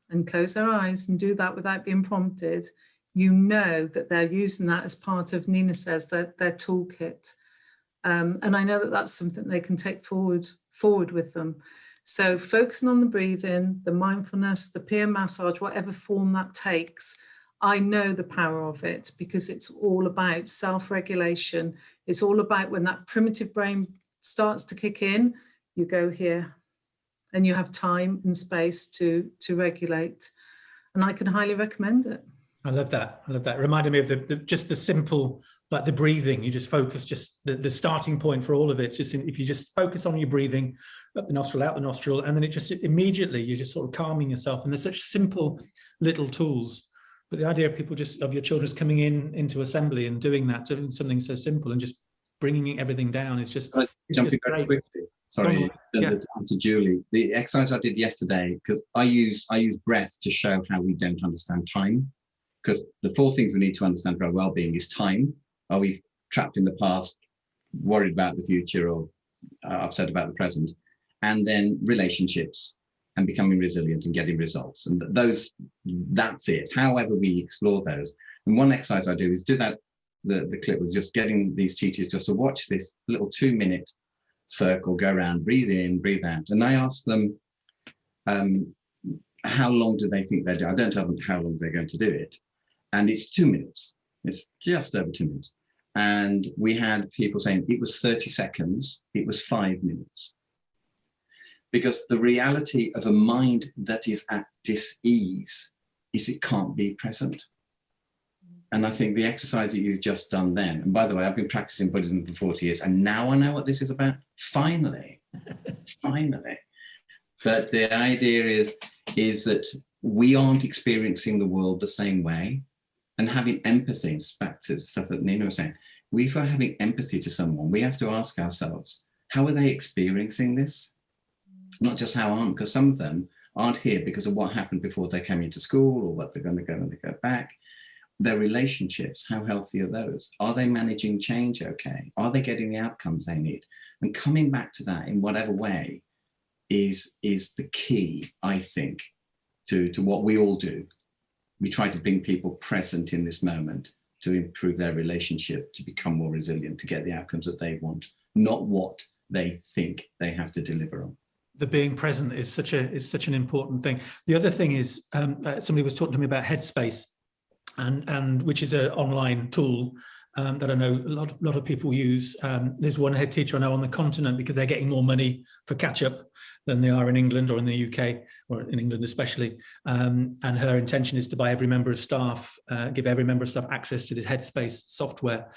S5: and close their eyes and do that without being prompted, you know that they're using that as part of, Nina says, their toolkit. And I know that that's something they can take forward with them. So focusing on the breathing, the mindfulness, the peer massage, whatever form that takes, I know the power of it because it's all about self-regulation. It's all about when that primitive brain starts to kick in, you go here and you have time and space to regulate. And I can highly recommend it.
S1: I love that. I love that. It reminded me of just the simple, like the breathing. You just focus, just the starting point for all of it. It's just if you just focus on your breathing, up the nostril, out the nostril, and then it just immediately you're just sort of calming yourself. And there's such simple little tools. But the idea of people of your children coming into assembly and doing that, doing something so simple and just bringing everything down is just,
S4: jumping very quickly. Sorry, to Julie. The exercise I did yesterday, because I use breath to show how we don't understand time. Because the 4 things we need to understand for our well-being is time. Are we trapped in the past, worried about the future, or upset about the present? And then relationships and becoming resilient and getting results. And that's it. However we explore those. And one exercise I do is do that. The clip was just getting these teachers just to watch this little 2-minute circle, go around, breathe in, breathe out. And I ask them, how long do they think they're doing? I don't tell them how long they're going to do it. And it's 2 minutes. It's just over 2 minutes. And we had people saying it was 30 seconds, it was 5 minutes. Because the reality of a mind that is at dis-ease is it can't be present. And I think the exercise that you've just done then, and by the way, I've been practicing Buddhism for 40 years, and now I know what this is about. Finally, finally. But the idea is that we aren't experiencing the world the same way. And having empathy, back to stuff that Nina was saying, if we're having empathy to someone, we have to ask ourselves, how are they experiencing this? Not just how aren't, because some of them aren't here because of what happened before they came into school or what they're going to go when they go back. Their relationships, how healthy are those? Are they managing change okay? Are they getting the outcomes they need? And coming back to that in whatever way is the key, I think, to what we all do. We try to bring people present in this moment to improve their relationship, to become more resilient, to get the outcomes that they want, not what they think they have to deliver on.
S1: The being present is such an important thing. The other thing is somebody was talking to me about Headspace, and which is an online tool that I know a lot of people use. There's one head teacher I know on the continent because they're getting more money for catch-up than they are in England or in the UK, or in England especially. And her intention is to buy every member of staff, give every member of staff access to the Headspace software.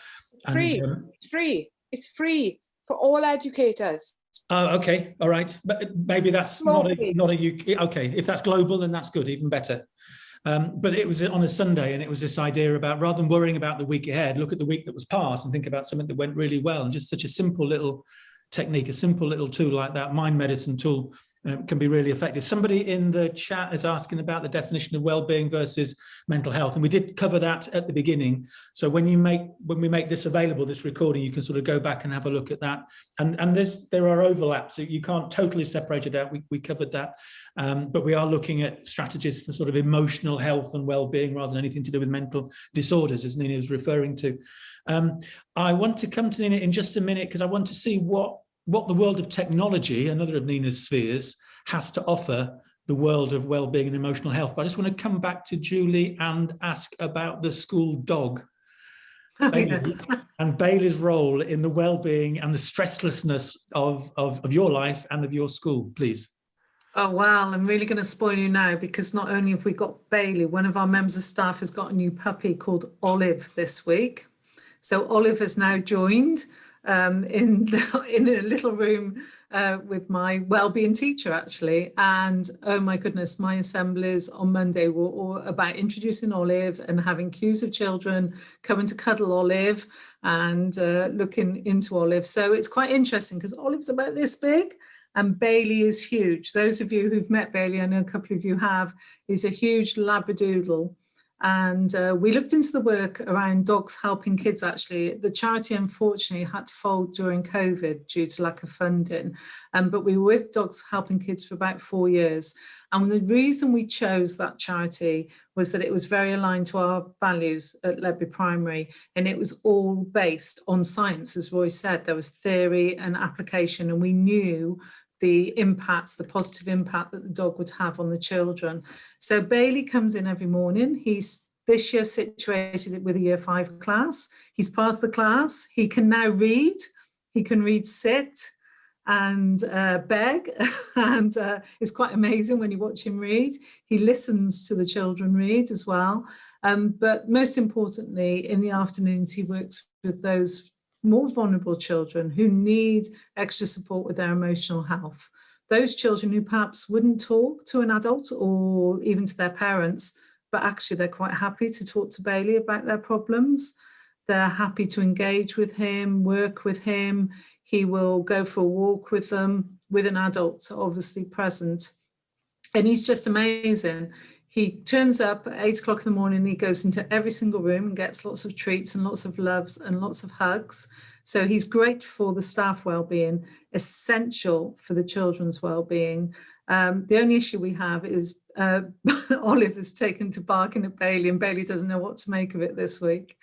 S2: Free. It's free. It's free for all educators.
S1: Oh, okay, all right. But maybe that's not a UK. Okay, if that's global, then that's good, even better. But it was on a Sunday, and it was this idea about, rather than worrying about the week ahead, look at the week that was past and think about something that went really well. And just such a simple little technique, a simple little tool like that, mind medicine tool, can be really effective. Somebody in the chat is asking about the definition of well-being versus mental health, and we did cover that at the beginning. So when we make this available, this recording, you can sort of go back and have a look at that. And there are overlaps, so you can't totally separate it out. We covered that, but we are looking at strategies for sort of emotional health and well-being rather than anything to do with mental disorders, as Nina was referring to. I want to come to Nina in just a minute because I want to see what the world of technology, another of Nina's spheres, has to offer the world of well-being and emotional health. But I just want to come back to Julie and ask about the school dog. Bailey, and Bailey's role in the well-being and the stresslessness of your life and of your school, please.
S5: Oh, well, I'm really going to spoil you now, because not only have we got Bailey, one of our members of staff has got a new puppy called Olive this week. So Olive has now joined. in a little room with my wellbeing teacher, actually. And oh my goodness, my assemblies on Monday were all about introducing Olive and having queues of children coming to cuddle Olive and looking into Olive. So it's quite interesting because Olive's about this big and Bailey is huge. Those of you who've met Bailey, I know a couple of you have, is a huge Labradoodle. And we looked into the work around dogs helping kids, actually. The charity, unfortunately, had to fold during COVID due to lack of funding. But we were with Dogs Helping Kids for about 4 years. And the reason we chose that charity was that it was very aligned to our values at WellBeing Primary. And it was all based on science, as Roy said. There was theory and application, and we knew the impacts, the positive impact that the dog would have on the children. So Bailey comes in every morning. He's this year situated with a year 5 class. He's passed the class. He can now read. He can read sit and beg. And it's quite amazing when you watch him read. He listens to the children read as well. But most importantly, in the afternoons, he works with those more vulnerable children who need extra support with their emotional health. Those children who perhaps wouldn't talk to an adult or even to their parents, but actually they're quite happy to talk to Bailey about their problems. They're happy to engage with him, work with him. He will go for a walk with them, with an adult obviously present. And he's just amazing. He turns up at 8 o'clock in the morning, he goes into every single room and gets lots of treats and lots of loves and lots of hugs. So he's great for the staff well-being, essential for the children's well-being. The only issue we have is Olive is taken to barking at Bailey and Bailey doesn't know what to make of it this week.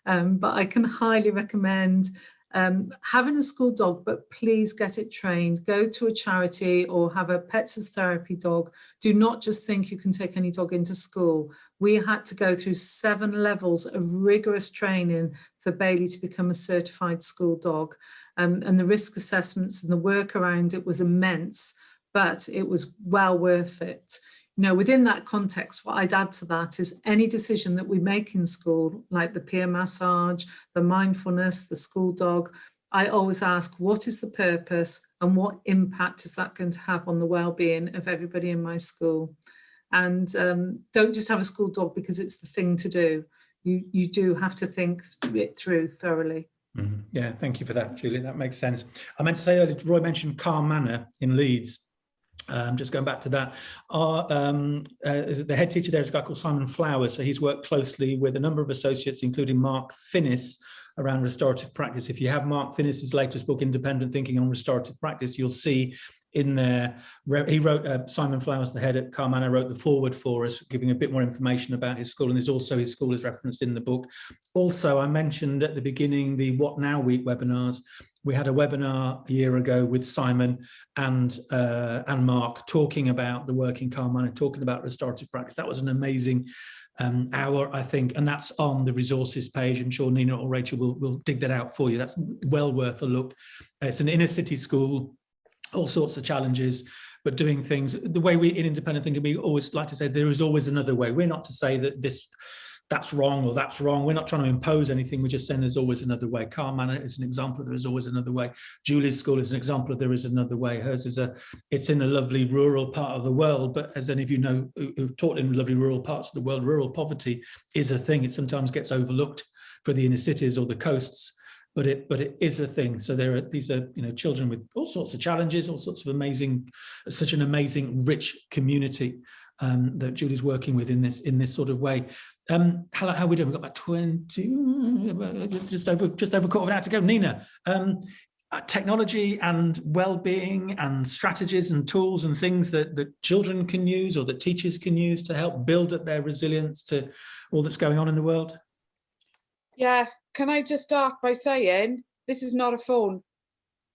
S5: But I can highly recommend having a school dog, but please get it trained. Go to a charity or have a pets as therapy dog. Do not just think you can take any dog into school. We had to go through 7 levels of rigorous training for Bailey to become a certified school dog. And the risk assessments and the work around it was immense, but it was well worth it. You know, within that context, what I'd add to that is any decision that we make in school, like the peer massage, the mindfulness, the school dog, I always ask, what is the purpose and what impact is that going to have on the well-being of everybody in my school? And don't just have a school dog because it's the thing to do. You do have to think it through thoroughly.
S1: Mm-hmm. Yeah, thank you for that, Julie. That makes sense. I meant to say earlier, Roy mentioned Calm Manor in Leeds. Just going back to that, the head teacher there is a guy called Simon Flowers. So he's worked closely with a number of associates, including Mark Finnis, around restorative practice. If you have Mark Finnis's latest book, Independent Thinking on Restorative Practice, you'll see in there, he wrote, Simon Flowers, the head at Calm Manor, wrote the foreword for us, giving a bit more information about his school, and there's also his school is referenced in the book. Also, I mentioned at the beginning the What Now Week webinars. We had a webinar a year ago with Simon and Mark talking about the work in Calm Manor, talking about restorative practice. That was an amazing hour, I think, and that's on the resources page. I'm sure Nina or Rachel will dig that out for you. That's well worth a look. It's an inner city school, all sorts of challenges, but doing things the way we in independent thinking, we always like to say there is always another way. We're not to say that that's wrong or that's wrong. We're not trying to impose anything. We're just saying there's always another way. Calm Manor is an example of there is always another way. Julie's school is an example of there is another way. Hers is it's in a lovely rural part of the world, but as any of you know who've taught in lovely rural parts of the world, rural poverty is a thing. It sometimes gets overlooked for the inner cities or the coasts, but it is a thing. So these are children with all sorts of challenges, all sorts of amazing, such an amazing rich community that Julie's working with in this sort of way. How are we doing? We've got about 20, just over a quarter of an hour to go. Nina, technology and well-being and strategies and tools and things that children can use or that teachers can use to help build up their resilience to all that's going on in the world.
S2: Yeah, can I just start by saying this is not a phone.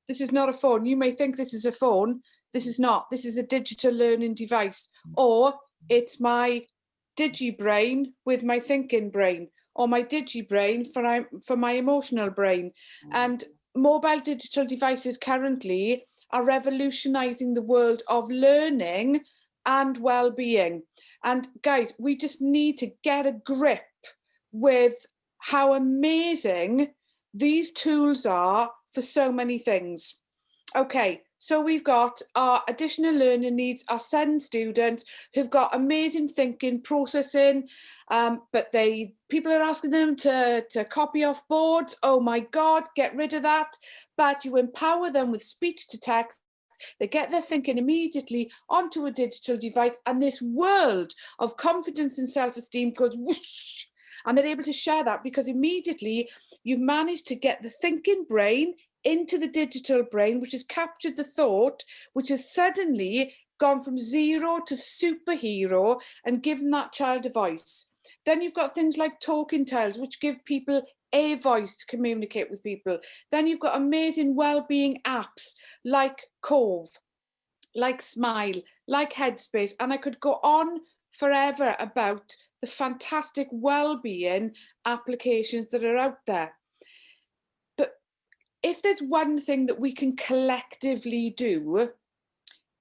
S2: This is not a phone. You may think this is a phone. This is not. This is a digital learning device, or it's my digi-brain with my thinking brain, or my digi-brain for my emotional brain. And mobile digital devices currently are revolutionizing the world of learning and well-being. And guys, we just need to get a grip with how amazing these tools are for so many things. Okay, so we've got our additional learning needs, our SEND students who've got amazing thinking, processing, but people are asking them to copy off boards. Oh my God, get rid of that. But you empower them with speech to text. They get their thinking immediately onto a digital device, and this world of confidence and self-esteem goes whoosh, and they're able to share that because immediately you've managed to get the thinking brain into the digital brain, which has captured the thought, which has suddenly gone from zero to superhero and given that child a voice. Then you've got things like talking tales, which give people a voice to communicate with people. Then you've got amazing well-being apps like Cove, like Smile, like Headspace, and I could go on forever about the fantastic well-being applications that are out there. But if there's one thing that we can collectively do,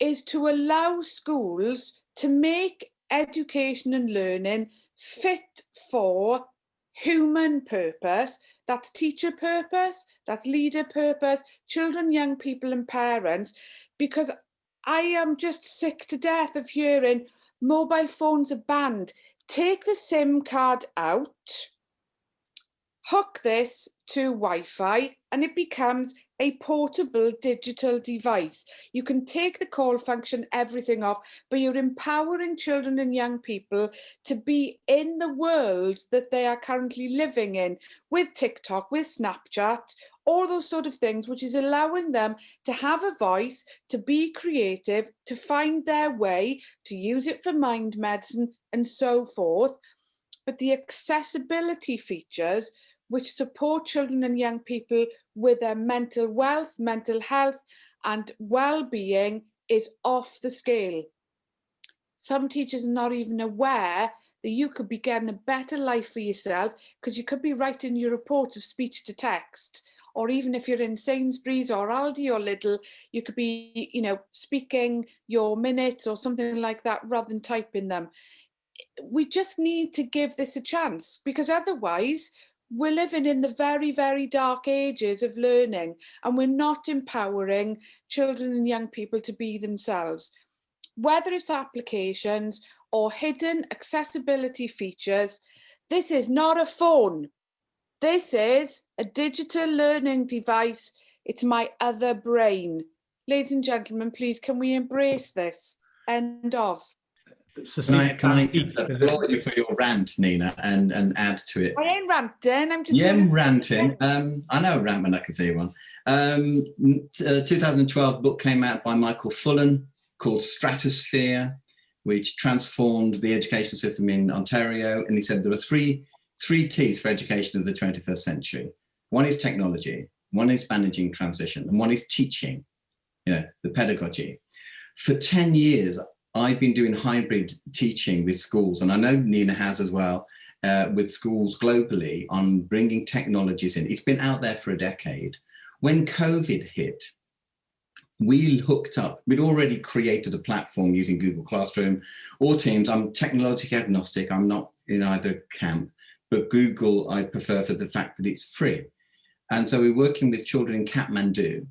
S2: is to allow schools to make education and learning fit for human purpose. That's teacher purpose, that's leader purpose, children, young people and parents, because I am just sick to death of hearing mobile phones are banned. Take the SIM card out, hook this to Wi-Fi, and it becomes a portable digital device. You can take the call function, everything off, but you're empowering children and young people to be in the world that they are currently living in with TikTok, with Snapchat, all those sort of things, which is allowing them to have a voice, to be creative, to find their way, to use it for mind medicine and so forth. But the accessibility features which support children and young people with their mental wealth, mental health and well-being is off the scale. Some teachers are not even aware that you could be getting a better life for yourself because you could be writing your reports of speech to text, or even if you're in Sainsbury's or Aldi or Lidl, you could be, speaking your minutes or something like that rather than typing them. We just need to give this a chance, because otherwise we're living in the very, very dark ages of learning and we're not empowering children and young people to be themselves. Whether it's applications or hidden accessibility features, this is not a phone. This is a digital learning device. It's my other brain. Ladies and gentlemen, please, can we embrace this? End of.
S4: Can I applaud you for your rant, Nina, and add to it?
S2: I ain't ranting, I'm just...
S4: Yeah, I'm ranting. I know a rant when I can see one. 2012 book came out by Michael Fullan called Stratosphere, which transformed the education system in Ontario. And he said there are three T's for education of the 21st century. One is technology, one is managing transition, and one is teaching, the pedagogy. For 10 years, I've been doing hybrid teaching with schools, and I know Nina has as well, with schools globally on bringing technologies in. It's been out there for a decade. When COVID hit, we hooked up. We'd already created a platform using Google Classroom or Teams. I'm technologically agnostic. I'm not in either camp, but Google I prefer for the fact that it's free. And so we're working with children in Kathmandu.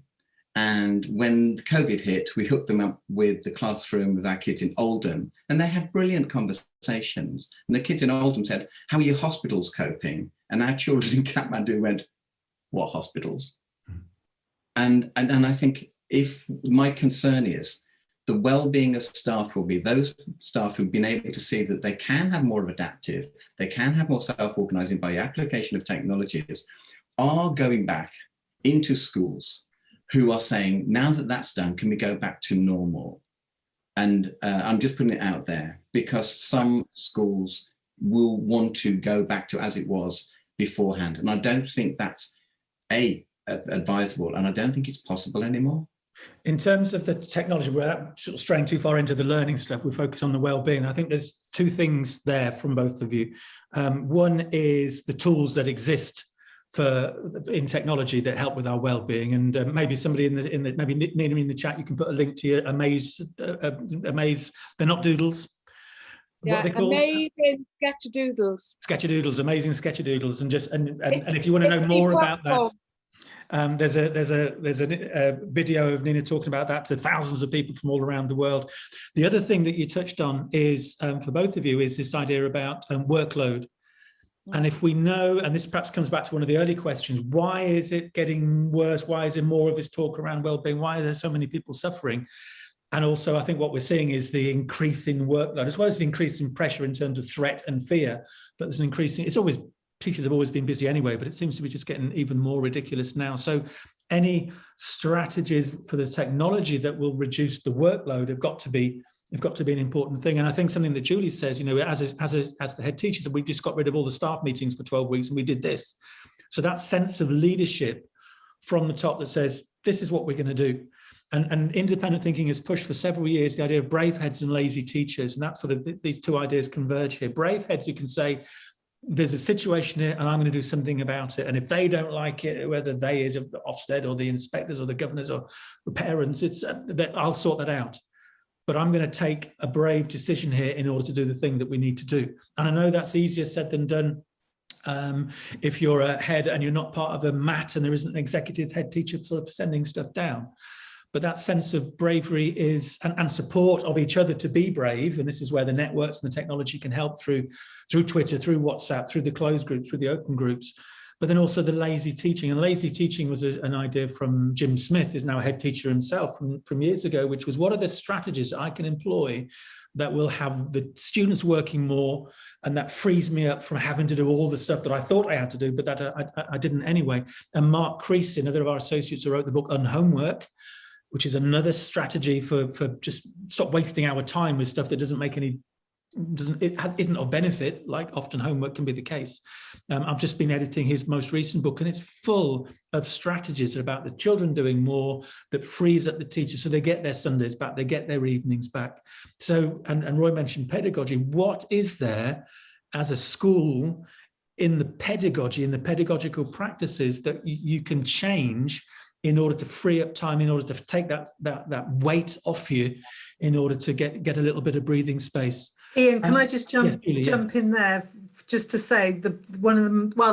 S4: And when COVID hit, we hooked them up with the classroom with our kids in Oldham, and they had brilliant conversations. And the kids in Oldham said, "How are your hospitals coping?" And our children in Kathmandu went, "What hospitals?" And I think if my concern is the well-being of staff will be those staff who've been able to see that they can have more of adaptive, they can have more self-organizing by application of technologies, are going back into schools who are saying, now that that's done, can we go back to normal? And I'm just putting it out there because some schools will want to go back to as it was beforehand. And I don't think that's advisable, and I don't think it's possible anymore.
S1: In terms of the technology, we're sort of straying too far into the learning stuff. We focus on the well-being. I think there's two things there from both of you. One is the tools that exist in technology that help with our well-being, and maybe somebody maybe Nina in the chat, you can put a link to your Amaze. They're not doodles.
S2: Yeah,
S1: what are they called?
S2: Amazing sketchadoodles.
S1: Sketchadoodles, amazing sketchadoodles, and if you want to know more about that, There's a video of Nina talking about that to thousands of people from all around the world. The other thing that you touched on is, for both of you, is this idea about workload. And if we know, and this perhaps comes back to one of the early questions, why is it getting worse? Why is there more of this talk around well-being? Why are there so many people suffering? And also, I think what we're seeing is the increasing workload, as well as the increasing pressure in terms of threat and fear. But there's an increasing, teachers have always been busy anyway, but it seems to be just getting even more ridiculous now. So any strategies for the technology that will reduce the workload have got to be an important thing. And I think something that Julie says, as the head teachers, we just got rid of all the staff meetings for 12 weeks and we did this. So that sense of leadership from the top that says, this is what we're going to do. And independent thinking has pushed for several years the idea of brave heads and lazy teachers. And that sort of, these two ideas converge here. Brave heads, you can say, there's a situation here and I'm going to do something about it. And if they don't like it, whether they is Ofsted or the inspectors or the governors or the parents, I'll sort that out. But I'm going to take a brave decision here in order to do the thing that we need to do. And I know that's easier said than done. If you're a head and you're not part of a MAT and there isn't an executive head teacher sort of sending stuff down. But that sense of bravery is, and support of each other to be brave, and this is where the networks and the technology can help through Twitter, through WhatsApp, through the closed groups, through the open groups, but then also the lazy teaching. And lazy teaching was an idea from Jim Smith, who's now a head teacher himself from years ago, which was, what are the strategies I can employ that will have the students working more, and that frees me up from having to do all the stuff that I thought I had to do, but that I didn't anyway. And Mark Creasy, another of our associates who wrote the book Unhomework, which is another strategy for just stop wasting our time with stuff that isn't of benefit, like often homework can be the case. I've just been editing his most recent book, and it's full of strategies about the children doing more that frees up the teachers so they get their Sundays back, they get their evenings back. So, and Roy mentioned pedagogy. What is there as a school in the pedagogy, in the pedagogical practices that you can change in order to free up time, in order to take that weight off you, in order to get a little bit of breathing space?
S5: Ian, can I just jump in there just to say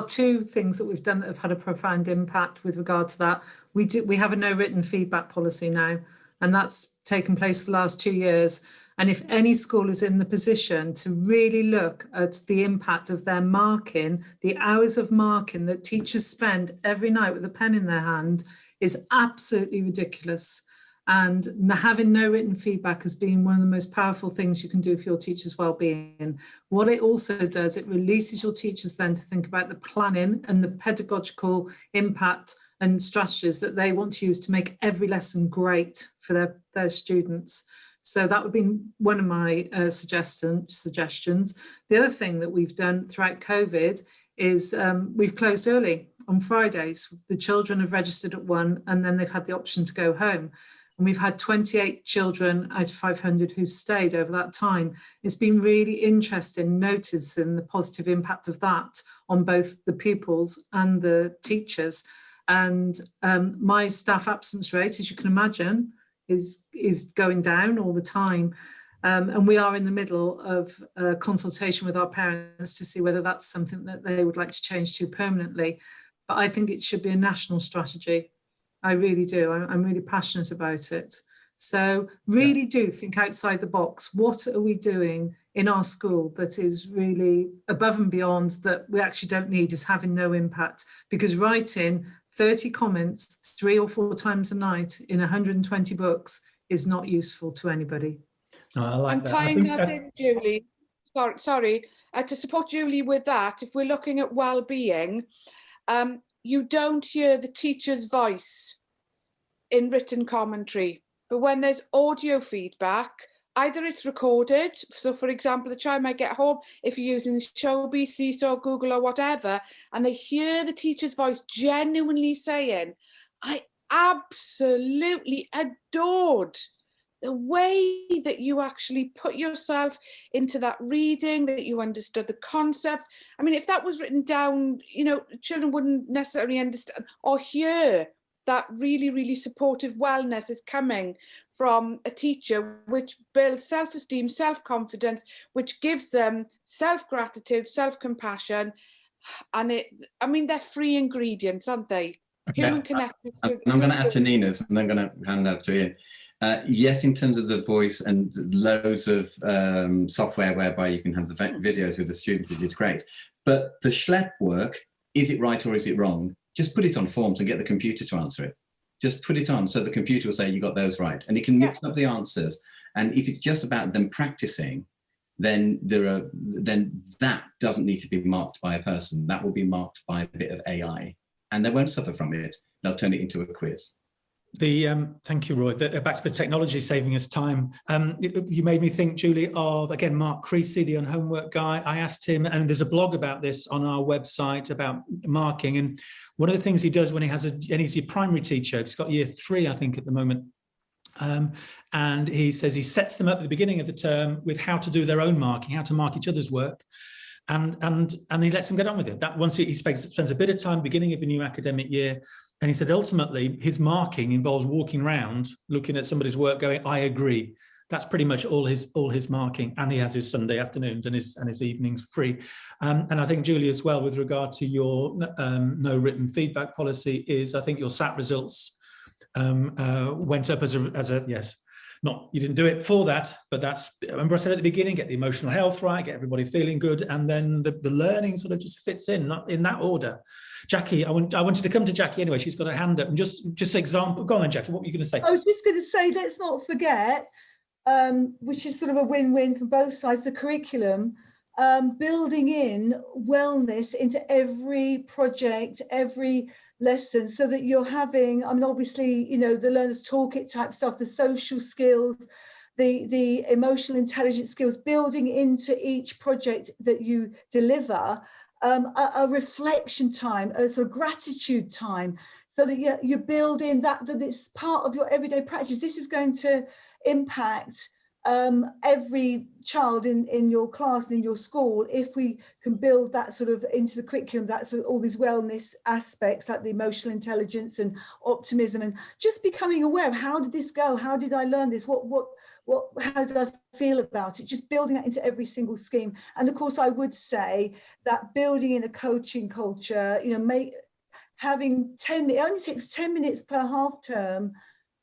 S5: two things that we've done that have had a profound impact with regard to that. We have a no written feedback policy now, and that's taken place for the last 2 years. And if any school is in the position to really look at the impact of their marking, the hours of marking that teachers spend every night with a pen in their hand is absolutely ridiculous. And having no written feedback has been one of the most powerful things you can do for your teachers' well-being. What it also does, it releases your teachers then to think about the planning and the pedagogical impact and strategies that they want to use to make every lesson great for their students. So that would be one of my suggestions. The other thing that we've done throughout COVID is we've closed early on Fridays. The children have registered at 1 and then they've had the option to go home. And we've had 28 children out of 500 who've stayed over that time. It's been really interesting noticing the positive impact of that on both the pupils and the teachers. And my staff absence rate, as you can imagine, is going down all the time. And we are in the middle of a consultation with our parents to see whether that's something that they would like to change to permanently. But I think it should be a national strategy. I really do. I'm really passionate about it. So really do think outside the box. What are we doing in our school that is really above and beyond that we actually don't need, is having no impact? Because writing 30 comments 3 or 4 times a night in 120 books is not useful to anybody.
S1: I like
S2: and
S1: that.
S2: tying that in, Julie, sorry, to support Julie with that, if we're looking at well-being, you don't hear the teacher's voice in written commentary, but when there's audio feedback, either it's recorded, so for example, the child might get home, if you're using Showbie, Seesaw, Google or whatever, and they hear the teacher's voice genuinely saying, I absolutely adored the way that you actually put yourself into that reading, that you understood the concept. I mean, if that was written down, children wouldn't necessarily understand or hear that really, really supportive wellness is coming from a teacher, which builds self-esteem, self-confidence, which gives them self-gratitude, self-compassion. And they're free ingredients, aren't they? Human connection.
S4: I'm going to add to Nina's, and then I'm going to hand over to Ian. Yes, in terms of the voice and loads of software whereby you can have the videos with the students, it is great. But the schlep work, is it right or is it wrong? Just put it on forms and get the computer to answer it. Just put it on so the computer will say you got those right, and it can mix up the answers. And if it's just about them practicing, then that doesn't need to be marked by a person. That will be marked by a bit of AI, and they won't suffer from it. They'll turn it into a quiz.
S1: Thank you, Roy. Back to the technology saving us time. You made me think, Julie, of, again, Mark Creasy, the Unhomework guy. I asked him, and there's a blog about this on our website about marking. And one of the things he does when he has and he's a primary teacher, he's got year 3, I think, at the moment. And he says he sets them up at the beginning of the term with how to do their own marking, how to mark each other's work. And he lets them get on with it. That once he spends a bit of time beginning of a new academic year, and he said ultimately his marking involves walking around, looking at somebody's work, going, "I agree." That's pretty much all his marking, and he has his Sunday afternoons and his evenings free. And I think, Julie, as well, with regard to your no written feedback policy, is I think your SAT results went up as a yes. Not, you didn't do it for that, but that's, remember I said at the beginning, get the emotional health right, get everybody feeling good, and then the learning sort of just fits in, not in that order. Jackie, I wanted to come to Jackie anyway. She's got her hand up, and just example. Go on then, Jackie. What were you going to say?
S3: I was just going to say, let's not forget, which is sort of a win-win for both sides, the curriculum, building in wellness into every project, every lesson, so that you're having, I mean, obviously, you know, the learner's toolkit type stuff, the social skills, the emotional intelligence skills, building into each project that you deliver, a reflection time, a sort of gratitude time, so that you build in that it's part of your everyday practice. This is going to impact every child in your class and in your school if we can build that sort of into the curriculum, that sort of all these wellness aspects like the emotional intelligence and optimism, and just becoming aware of how did this go, how did I learn this, how did I feel about it, just building that into every single scheme. And of course I would say that building in a coaching culture, you know, having 10 minutes, it only takes 10 minutes per half term,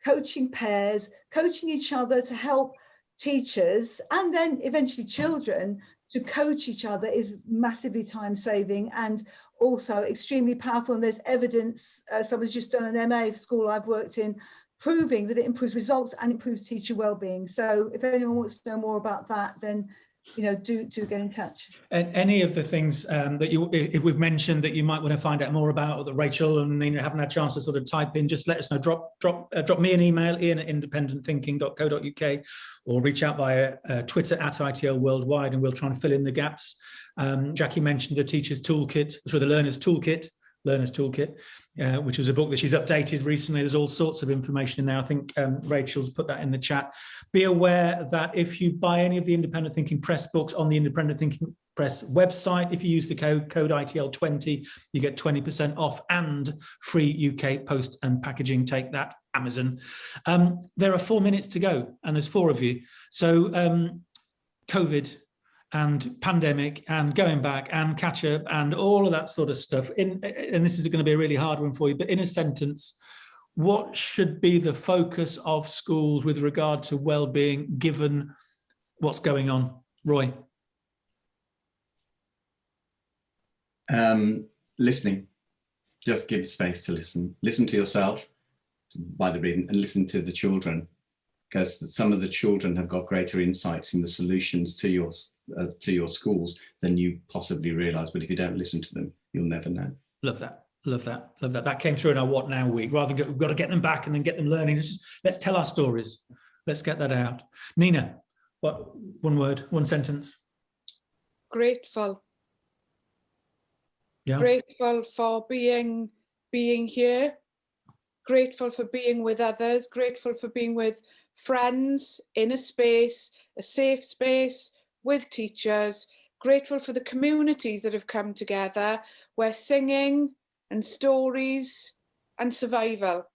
S3: coaching pairs, coaching each other to help teachers and then eventually children to coach each other is massively time saving and also extremely powerful. And there's evidence, someone's just done an MA school I've worked in, proving that it improves results and improves teacher well-being. So if anyone wants to know more about that, then you know, do get in touch. And
S1: any of the things that if we've mentioned that you might want to find out more about, or that Rachel and Nina haven't had a chance to sort of type in, just let us know. Drop me an email, ian@independentthinking.co.uk, or reach out via Twitter @ITL Worldwide, and we'll try and fill in the gaps. Jackie mentioned the teacher's toolkit, the learner's toolkit, which was a book that she's updated recently. There's all sorts of information in there. I think Rachel's put that in the chat. Be aware that if you buy any of the Independent Thinking Press books on the Independent Thinking Press website, if you use the code ITL20, you get 20% off and free UK post and packaging. Take that, Amazon. There are 4 minutes to go, and there's 4 of you. So COVID and pandemic and going back and catch up and all of that sort of stuff. And this is going to be a really hard one for you, but in a sentence, what should be the focus of schools with regard to well-being, given what's going on? Roy?
S4: Listening. Just give space to listen. Listen to yourself by the reading, and listen to the children, because some of the children have got greater insights in the solutions to your schools than you possibly realise. But if you don't listen to them, you'll never know.
S1: Love that. Love that. Love that. That came through in our What Now week. Rather than we've got to get them back and then get them learning. Let's tell our stories. Let's get that out. Nina, what, one word, one sentence?
S2: Grateful.
S1: Yeah.
S2: Grateful for being here. Grateful for being with others. Grateful for being with friends in a space, a safe space, with teachers. Grateful for the communities that have come together, where singing and stories and survival,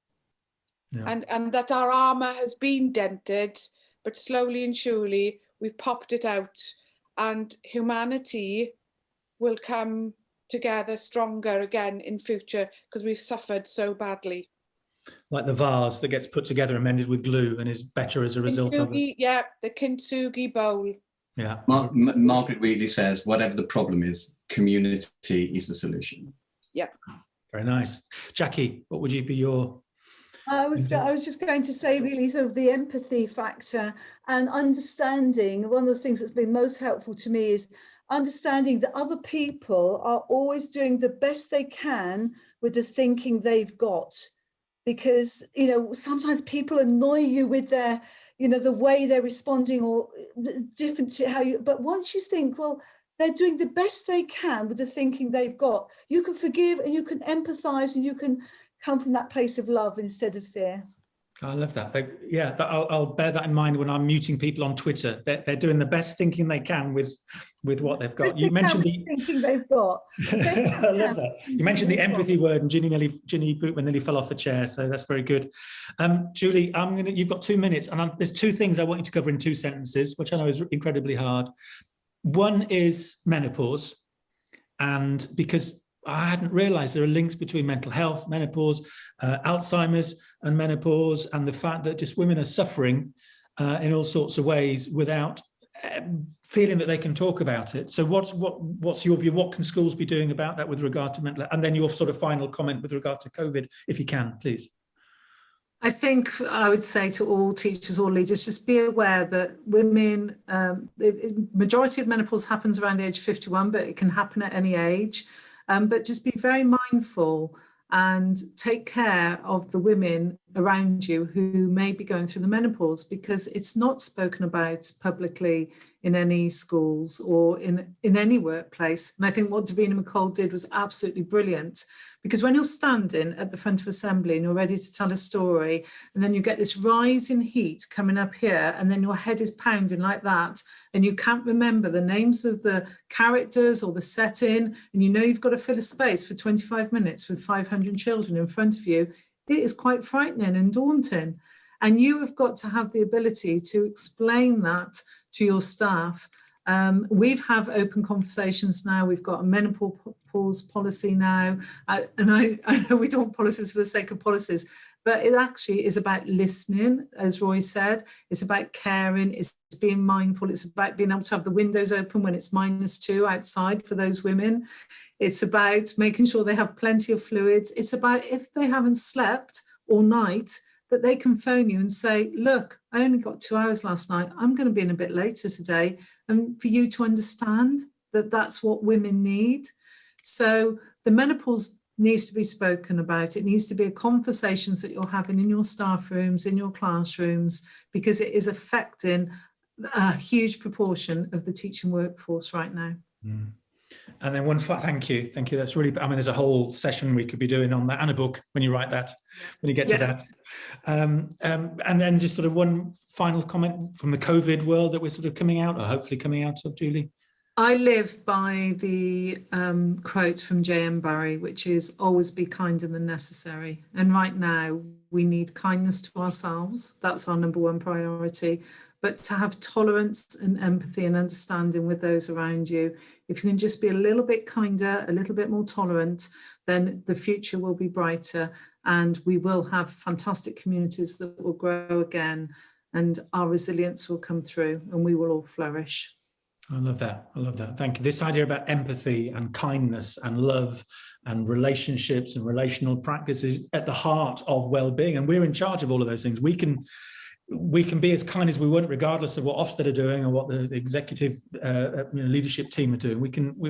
S2: yeah. and that our armour has been dented, but slowly and surely we've popped it out, and humanity will come together stronger again in future, because we've suffered so badly.
S1: Like the vase that gets put together and mended with glue and is better as a result of it.
S2: Yeah, the kintsugi bowl.
S1: Yeah.
S4: Margaret Wheatley says, whatever the problem is, community is the solution.
S2: Yeah.
S1: Very nice. Jackie, what would you be your...
S3: I was just going to say, really, sort of the empathy factor and understanding. One of the things that's been most helpful to me is understanding that other people are always doing the best they can with the thinking they've got. Because, you know, sometimes people annoy you with their, you know, the way they're responding or different to how you, but once you think, well, they're doing the best they can with the thinking they've got, you can forgive and you can empathize and you can come from that place of love instead of fear.
S1: I love that. I'll bear that in mind when I'm muting people on Twitter. They're doing the best thinking they can with what they've got. You mentioned the
S3: thinking they've got.
S1: I love that. You mentioned the empathy word, and Ginny Bootman nearly fell off a chair, so that's very good. Julie, you've got 2 minutes, and there's two things I want you to cover in 2 sentences, which I know is incredibly hard. One is menopause, and because I hadn't realized there are links between mental health, menopause, Alzheimer's and menopause, and the fact that just women are suffering in all sorts of ways without feeling that they can talk about it. So what's your view? What can schools be doing about that with regard to mental health? And then your sort of final comment with regard to COVID, if you can, please.
S5: I think I would say to all teachers, all leaders, just be aware that women, the majority of menopause happens around the age of 51, but it can happen at any age. But just be very mindful and take care of the women around you who may be going through the menopause, because it's not spoken about publicly in any schools or in any workplace. And I think what Davina McCall did was absolutely brilliant, because when you're standing at the front of assembly and you're ready to tell a story, and then you get this rise in heat coming up here, and then your head is pounding like that, and you can't remember the names of the characters or the setting, and you know you've got to fill a space for 25 minutes with 500 children in front of you, it is quite frightening and daunting. And you have got to have the ability to explain that to your staff. We've have open conversations now. We've got a menopause policy now. And I know we don't want policies for the sake of policies, but it actually is about listening, as Roy said. It's about caring, it's being mindful, it's about being able to have the windows open when it's -2 outside for those women. It's about making sure they have plenty of fluids. It's about, if they haven't slept all night, that they can phone you and say, look, I only got 2 hours last night. I'm going to be in a bit later today. And for you to understand that that's what women need. So the menopause needs to be spoken about. It needs to be a conversations that you're having in your staff rooms, in your classrooms, because it is affecting a huge proportion of the teaching workforce right now.
S1: Mm. And then thank you. That's really, I mean, there's a whole session we could be doing on that, and a book when you write that, when you get to that. And then just sort of one final comment from the COVID world that we're sort of coming out, or hopefully coming out of, Julie.
S5: I live by the quote from J.M. Barrie, which is always be kinder than necessary. And right now we need kindness to ourselves. That's our number one priority. But to have tolerance and empathy and understanding with those around you, if you can just be a little bit kinder, a little bit more tolerant, then the future will be brighter, and we will have fantastic communities that will grow again, and our resilience will come through, and we will all flourish.
S1: I love that. Thank you. This idea about empathy and kindness and love and relationships and relational practices at the heart of well-being, and we're in charge of all of those things. We can be as kind as we want, regardless of what Ofsted are doing or what the executive leadership team are doing.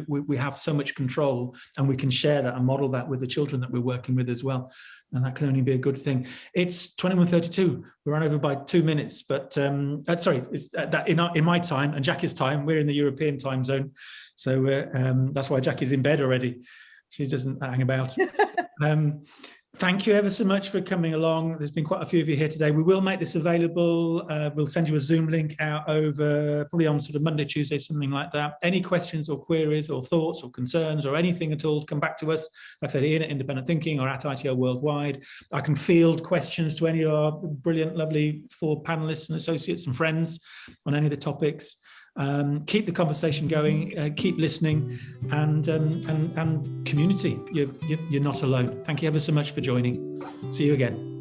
S1: We have so much control, and we can share that and model that with the children that we're working with as well. And that can only be a good thing. It's 21:32. We're on over by 2 minutes, but sorry, in my time and Jackie's time, we're in the European time zone. So that's why Jackie's in bed already. She doesn't hang about. Thank you ever so much for coming along. There's been quite a few of you here today. We will make this available. We'll send you a Zoom link out over probably on sort of Monday, Tuesday, something like that. Any questions or queries or thoughts or concerns or anything at all, come back to us. Like I said, Ian at Independent Thinking or at ITL Worldwide. I can field questions to any of our brilliant, lovely 4 panelists and associates and friends on any of the topics. Keep the conversation going, keep listening, and community, you're not alone. Thank you ever so much for joining. See you again.